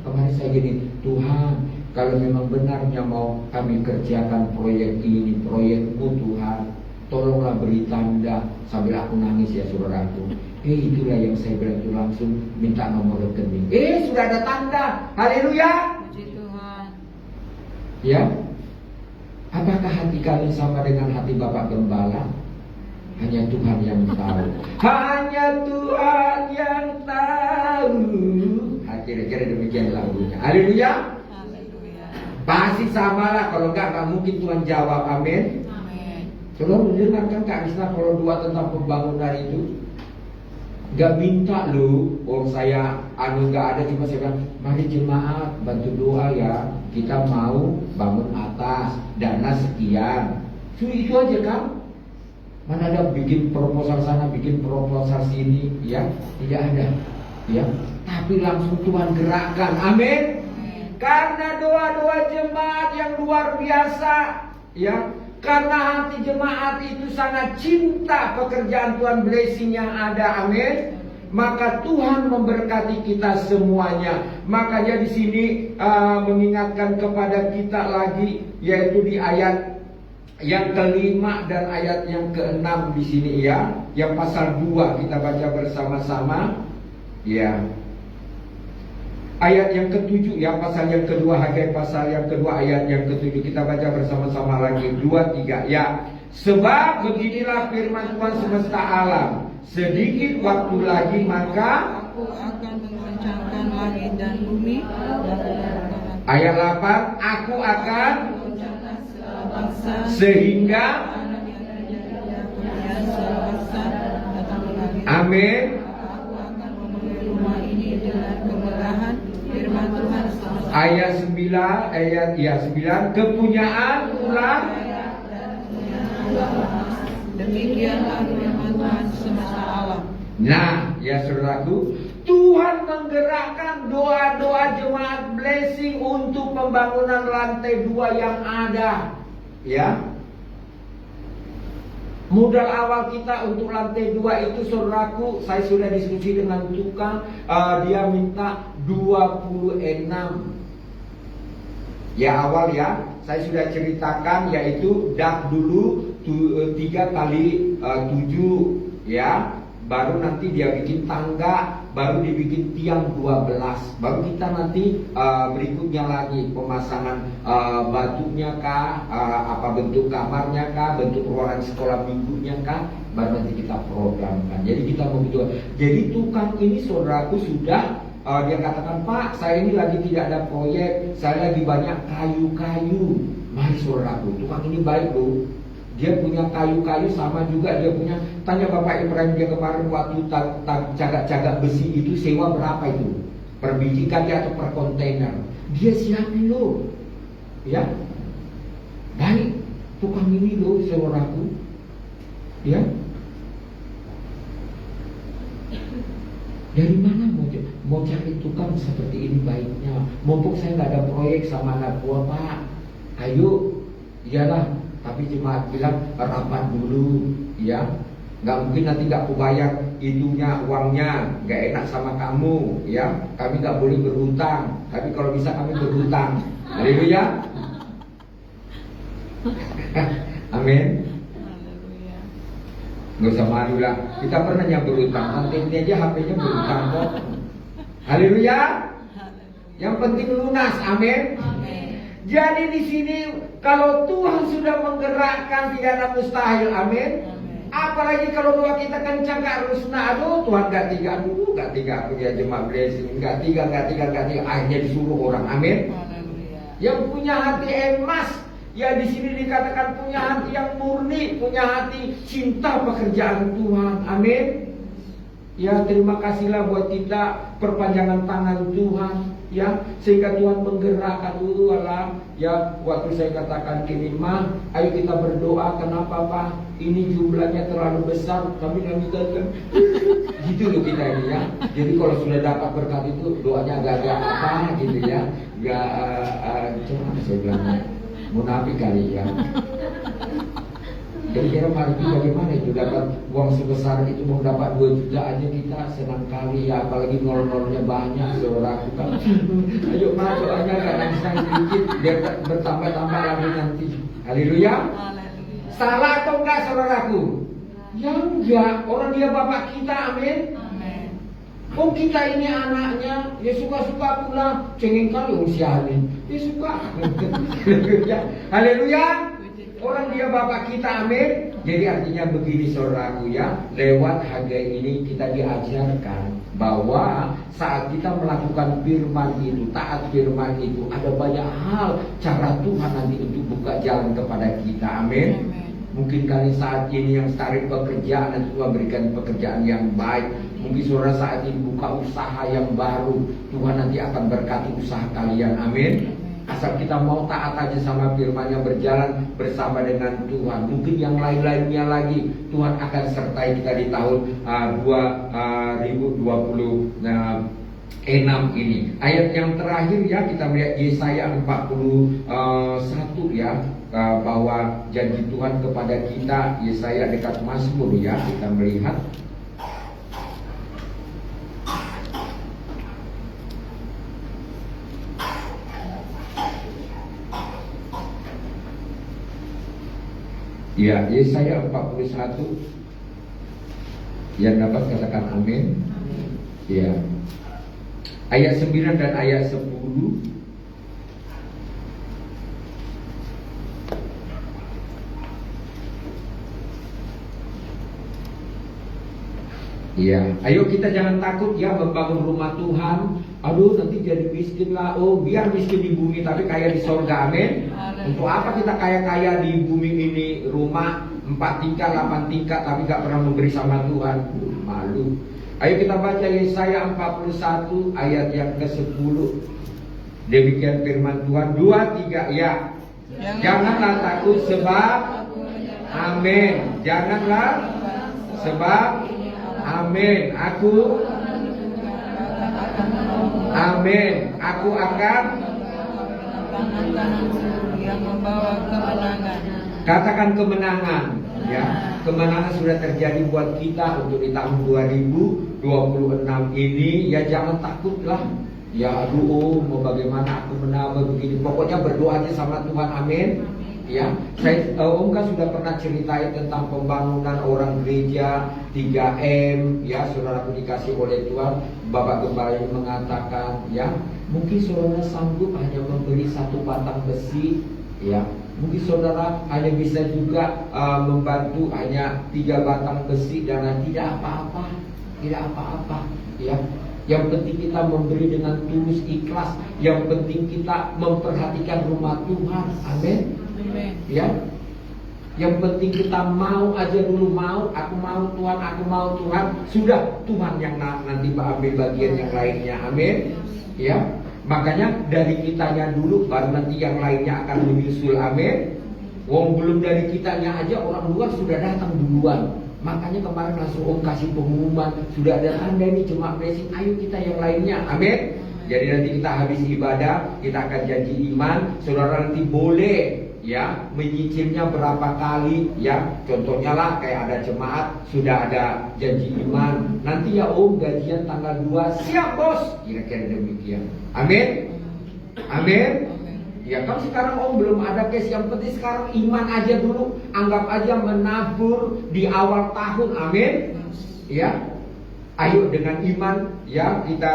Kemarin saya gini, Tuhan, kalau memang benarnya mau kami kerjakan proyek ini, proyekmu Tuhan, tolonglah beri tanda. Sambil aku nangis ya saudaraku. Itulah yang saya bilang itu, langsung minta nomor rekening. Sudah ada tanda. Haleluya. Puji Tuhan. Ya. Apakah hati kalian sama dengan hati Bapak Gembala? Hanya Tuhan yang tahu. Hanya Tuhan yang tahu. Kira-kira demikian lagunya. Haleluya. Haleluya. Pasti samalah. Kalau enggak mungkin Tuhan jawab. Amin. Amin. Saudara mendengarkan Kak Isna kalau dua tentang pembangunan itu. Gak minta lu, saya nggak ada, cuma saya bilang, mari jemaat bantu doa ya, kita mau bangun atas, dana sekian. Itu aja kan. Mana ada bikin proposal sana, bikin proposal sini, ya tidak ada, ya. Tapi langsung Tuhan gerakkan, amin. Karena doa-doa jemaat yang luar biasa, ya. Karena hati jemaat itu sangat cinta pekerjaan Tuhan, blessing yang ada, amin. Maka Tuhan memberkati kita semuanya. Makanya di sini mengingatkan kepada kita lagi, yaitu di ayat yang kelima dan ayat yang keenam di sini ya, yang pasal 2 kita baca bersama-sama, ya. Ayat yang ke-7 ya, pasal yang kedua, Hagai pasal yang kedua ayat yang ke-7 kita baca bersama-sama lagi 2-3 ya. Sebab beginilah firman Tuhan semesta alam, sedikit waktu lagi maka Aku akan menggoncangkan langit dan bumi dan ayat 8, aku akan menggoncangkan segala bangsa sehingga anak yang terjadinya kemudian segala bangsa datang lagi. amin. Aku akan memenuhi rumah ini dengan kemegahan firman Tuhan semesta Ayat 9, ayat 9, kepunyaan ulang. Demikianlah firman Tuhan semesta alam. Nah, ya saudaraku, Tuhan menggerakkan doa-doa jemaat blessing untuk pembangunan lantai 2 yang ada. Ya. Modal awal kita untuk lantai 2 itu saudaraku, saya sudah diskusi dengan tukang, dia minta 26. Ya awal ya, saya sudah ceritakan yaitu dak dulu 3 kali 7 ya. Baru nanti dia bikin tangga, baru dibikin tiang 12. Baru kita nanti berikutnya lagi pemasangan batunya kah, apa bentuk kamarnya kah, bentuk ruangan sekolah minggunya kah, baru nanti kita programkan. Jadi kita mau gitu. Jadi tukang ini saudaraku sudah dia katakan, Pak, saya ini lagi tidak ada proyek, saya lagi banyak kayu-kayu. Mari saudaraku, tukang ini baik loh. Dia punya kayu-kayu sama juga dia punya. Tanya Bapak Ibrahim dia kemarin waktu cagak-cagak besi itu sewa berapa itu? Per biji kaca atau per kontainer? Dia siapin loh. Ya. Baik, tukang ini loh saudaraku. Ya. Dari mana mau cari tukang seperti ini baiknya? Mumpung saya nggak ada proyek sama anak buah Pak. Ayo, iyalah. Tapi jemaat bilang rapat dulu, ya. Nggak mungkin nanti nggak aku bayar itunya, uangnya, nggak enak sama kamu, ya. Kami nggak boleh berhutang. Tapi kalau bisa kami berhutang. Haleluya. Amin. Nggak usah malu lah. Kita pernah yang berhutang. Nanti ini aja HP-nya berhutang kok. Haleluya. Yang penting lunas. Amin. Jadi di sini kalau Tuhan sudah menggerakkan tidak ada mustahil, amin. Apalagi kalau doa kita kencang gak rusna, aduh Tuhan gak tiga, aku ya jemaat blessing, gak tiga, akhirnya disuruh orang, amin. Yang punya hati emas, ya di sini dikatakan punya hati yang murni, punya hati cinta pekerjaan Tuhan, amin. Ya terima kasihlah buat kita perpanjangan tangan Tuhan, ya sehingga Tuhan menggerakkan ya waktu saya katakan gini, Ma, ayo kita berdoa. Kenapa Pak? Ini jumlahnya terlalu besar, kami nggak minta gitu loh kita ini ya. Jadi kalau sudah dapat berkat itu doanya agak-agak apa gitu ya, nggak cuma saya bilang munafik kali ya. Kira-kira Pak Riki bagaimana itu dapat uang sebesar itu, mau dapat 2 juta aja kita senang kali ya, apalagi nol-nolnya banyak saudaraku kan. Ayo Pak doanya gak nangis-nangis sedikit biar bertambah-tambah lagi nanti. Haleluya. Salah atau enggak saudaraku? Ya enggak, orang dia bapak kita, amin. Oh kita ini anaknya, ya suka-suka pula cengeng kali usianin, ya suka. Haleluya. Orang dia bapak kita, amin. Jadi artinya begini saudaraku ya, lewat Hagai ini kita diajarkan bahwa saat kita melakukan firman itu, taat firman itu, ada banyak hal cara Tuhan nanti untuk buka jalan kepada kita, amin. Mungkin kalian saat ini yang cari pekerjaan, dan Tuhan berikan pekerjaan yang baik. Mungkin saudara saat ini buka usaha yang baru, Tuhan nanti akan berkati usaha kalian. Amin. Asal kita mau taat aja sama firman yang berjalan bersama dengan Tuhan. Mungkin yang lain-lainnya lagi Tuhan akan sertai kita di tahun 2026 ini. Ayat yang terakhir ya, kita melihat Yesaya 41 ya, bahwa janji Tuhan kepada kita. Yesaya dekat Mazmur ya, kita melihat. Ya, Yesaya 41. Yang dapat katakan amin. Ya. Ayat 9 dan ayat 10. Ya, ayo kita jangan takut ya membangun rumah Tuhan. Aduh, nanti jadi miskin lah. Oh, biar miskin di bumi tapi kaya di sorga. Amin. Untuk apa kita kaya-kaya di bumi ini, rumah 4 tingkat, 8 tingkat tapi gak pernah memberi sama Tuhan? Malu. Ayo kita baca Yesaya 41 ayat yang ke-10. Demikian firman Tuhan. 2, 3 ya. Janganlah takut sebab amin. Janganlah sebab amin. Amin. Aku akan yang membawa kemenangan. Katakan kemenangan ya. Kemenangan sudah terjadi buat kita untuk di tahun 2026 ini. Ya jangan takutlah. Ya aduh, mau bagaimana aku menambah begini. Pokoknya berdoa aja sama Tuhan. Amin. Ya, saya Om kan sudah pernah ceritain tentang pembangunan orang gereja 3M ya, saudaraku dikasih oleh Tuhan. Bapak Gembala yang mengatakan ya, mungkin saudara sanggup hanya memberi 1 batang besi ya. Mungkin saudara hanya bisa juga membantu hanya 3 batang besi dan tidak apa-apa. Tidak apa-apa ya. Yang penting kita memberi dengan tulus ikhlas. Yang penting kita memperhatikan rumah Tuhan. Amin. Ya, yang penting kita mau aja dulu, mau, aku mau Tuhan, aku mau Tuhan. Sudah Tuhan yang nanti ambil bagian yang lainnya. Amin. Ya, makanya dari kitanya dulu, baru nanti yang lainnya akan menyusul. Amin. Wong belum dari kitanya aja orang luar sudah datang duluan. Makanya kemarin langsung Om kasih pengumuman, sudah ada tanda ini jemaat blessing, ayo kita yang lainnya. Amin. Jadi nanti kita habis ibadah, kita akan janji iman. Saudara nanti boleh ya menyicilnya berapa kali ya. Contohnya lah kayak ada jemaat sudah ada janji iman, nanti ya Om gajian tanggal 2, siap bos, kira-kira demikian. Amin. Amin. Ya kan sekarang Om belum ada cash, yang penting sekarang iman aja dulu. Anggap aja menabur di awal tahun. Amin. Ya, ayo dengan iman ya kita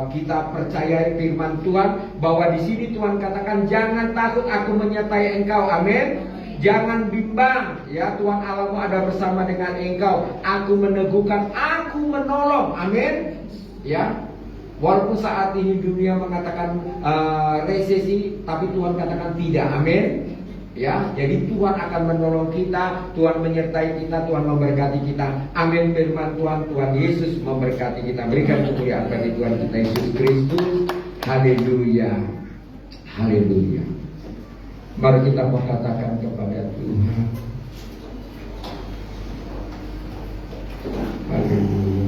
kita percaya firman Tuhan bahwa di sini Tuhan katakan jangan takut, aku menyertai engkau. Amin. Jangan bimbang ya, Tuhan Allahmu ada bersama dengan engkau. Aku meneguhkan, aku menolong. Amin. Ya. Walaupun saat ini dunia mengatakan resesi, tapi Tuhan katakan tidak. Amin. Ya, jadi Tuhan akan menolong kita, Tuhan menyertai kita, Tuhan memberkati kita. Amin. Firman Tuhan, Tuhan Yesus memberkati kita. Berikan kemuliaan bagi Tuhan kita Yesus Kristus. Haleluya. Haleluya. Mari kita mengatakan kepada Tuhan. Haleluya.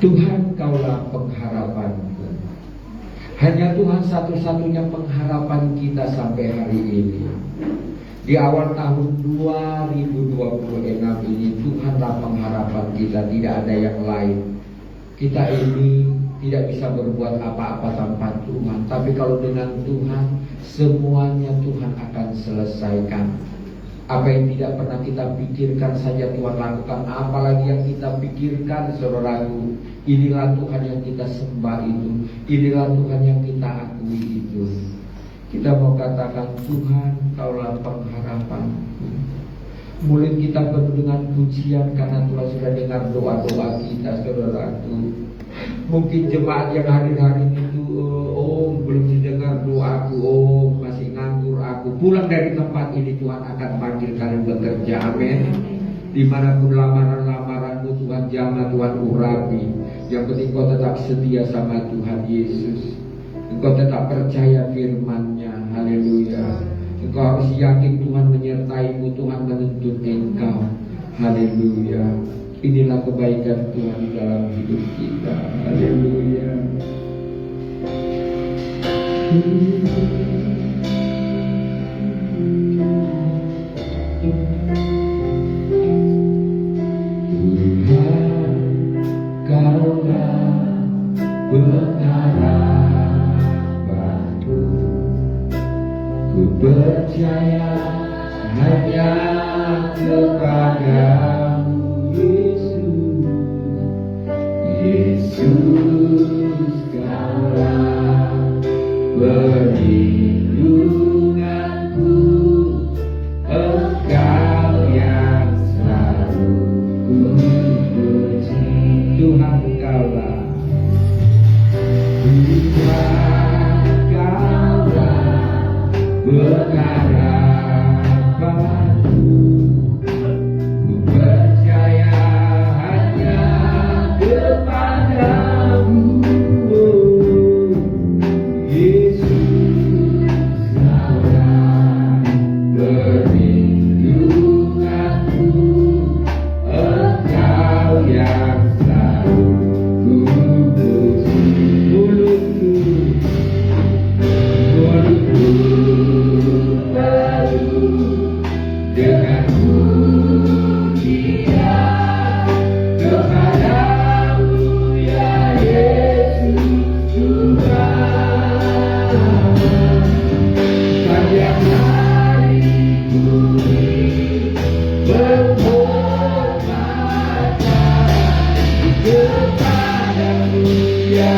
Tuhan, Kaulah pengharapanku. Hanya Tuhan satu-satunya pengharapan kita sampai hari ini. Di awal tahun 2026 ini, Tuhanlah pengharapan kita, tidak ada yang lain. Kita ini tidak bisa berbuat apa-apa tanpa Tuhan. Tapi kalau dengan Tuhan, semuanya Tuhan akan selesaikan. Apa yang tidak pernah kita pikirkan saja Tuhan lakukan. Apalagi yang kita pikirkan, saudaraku. Inilah Tuhan yang kita sembah itu. Inilah Tuhan yang kita akui itu. Kita mau katakan, Tuhan, Kaulah pengharapanku. Mulut kita penuh dengan pujian karena Tuhan sudah dengar doa-doa kita, saudaraku. Mungkin jemaat yang hadir hari ini itu belum didengar doa pulang dari tempat ini Tuhan akan panggil kalian bekerja. Amin. Dimanapun lamaran-lamaranmu Tuhan jamah, Tuhan urapi. Yang penting kau tetap setia sama Tuhan Yesus. Engkau tetap percaya firman-Nya. Haleluya. Engkau harus yakin Tuhan menyertaimu, Tuhan menuntun engkau. Haleluya. Inilah kebaikan Tuhan dalam hidup kita. Haleluya. Ku percaya hanya kepadamu Yesus. Yesus Kaulah perlindunganku, Engkau yang selalu ku puji. Tuhan Kaulah, berharapanku, ku percaya hanya kepadamu, Yesus Kaulah perlindunganku, Engkau yang selalu ku puji. Mulutku dengan pujian kepadamu ya Yesus Tuhan. Sepanjang hari bumi berhormat kepadamu ya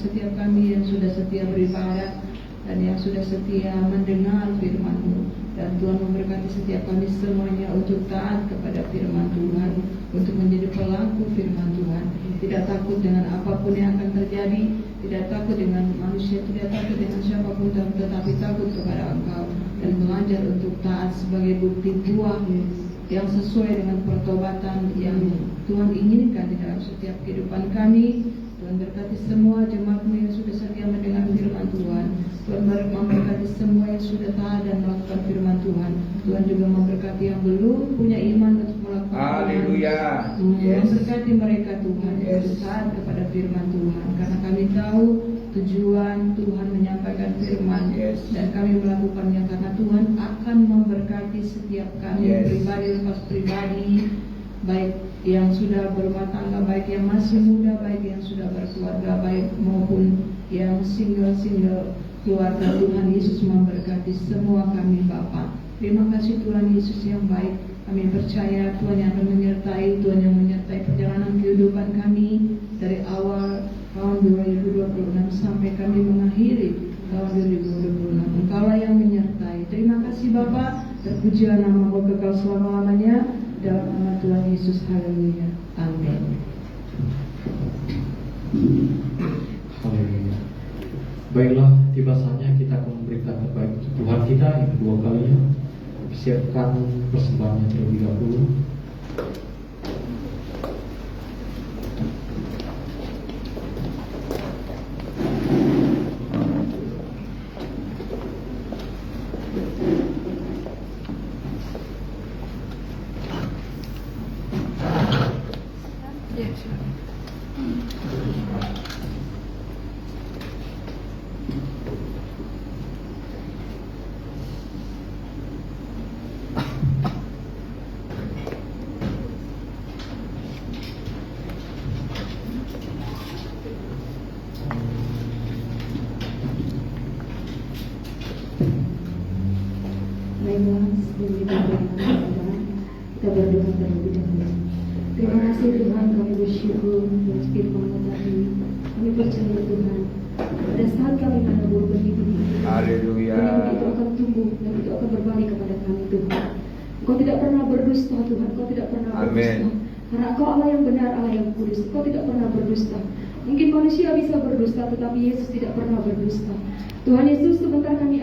setiap kami yang sudah setia beribadah dan yang sudah setia mendengar firman-Mu. Dan Tuhan memberkati setiap kami semuanya untuk taat kepada firman Tuhan, untuk menjadi pelaku firman Tuhan. Tidak takut dengan apapun yang akan terjadi, tidak takut dengan manusia, tidak takut dengan siapapun, tetapi takut kepada Engkau. Dan belajar untuk taat sebagai bukti buah yang sesuai dengan pertobatan yang Tuhan inginkan di dalam setiap kehidupan kami. Tuhan berkati semua jemaat-Mu yang sudah setia mendengar firman Tuhan. Tuhan memberkati semua yang sudah taat dan melakukan firman Tuhan. Tuhan juga memberkati yang belum punya iman untuk melakukan Haleluya. Memberkati mereka Tuhan untuk taat kepada firman Tuhan. Karena kami tahu tujuan Tuhan menyampaikan firman dan kami melakukannya karena Tuhan akan memberkati setiap kami pribadi lepas pribadi, baik yang sudah berumah tangga, baik yang masih muda, baik yang sudah berkeluarga, baik maupun yang single keluarga. Tuhan Yesus memberkati semua kami Bapa. Terima kasih Tuhan Yesus yang baik. Kami percaya Tuhan yang akan menyertai, Tuhan yang menyertai perjalanan kehidupan kami dari awal tahun 2026 sampai kami mengakhiri tahun 2026. Engkaulah yang menyertai. Terima kasih Bapa. Terpujilah nama-Mu kekal selama-lamanya. Dalam nama Tuhan Yesus. Haleluya. Amin. Haleluya. Baiklah, tiba saatnya kita akan memberikan terbaik untuk Tuhan kita yang kedua kalinya. Siapkan persembahannya terlebih dahulu. Baiklah, sebelum kita berdoa, kita berdoa terlebih dahulu. Terima kasih Tuhan, kami bersyukur atas firman-Mu tadi. Kami percaya Tuhan, pada saat kami menabur benih itu, Haleluya. benih itu akan tumbuh dan itu akan berbalik kepada kami Tuhan. Engkau tidak pernah berdusta Tuhan, Engkau tidak pernah berdusta. Karena Engkau Allah yang benar, Allah yang kudus. Engkau tidak pernah berdusta. Mungkin manusia bisa berdusta, tetapi Yesus tidak pernah berdusta. Tuhan Yesus, sebentar kami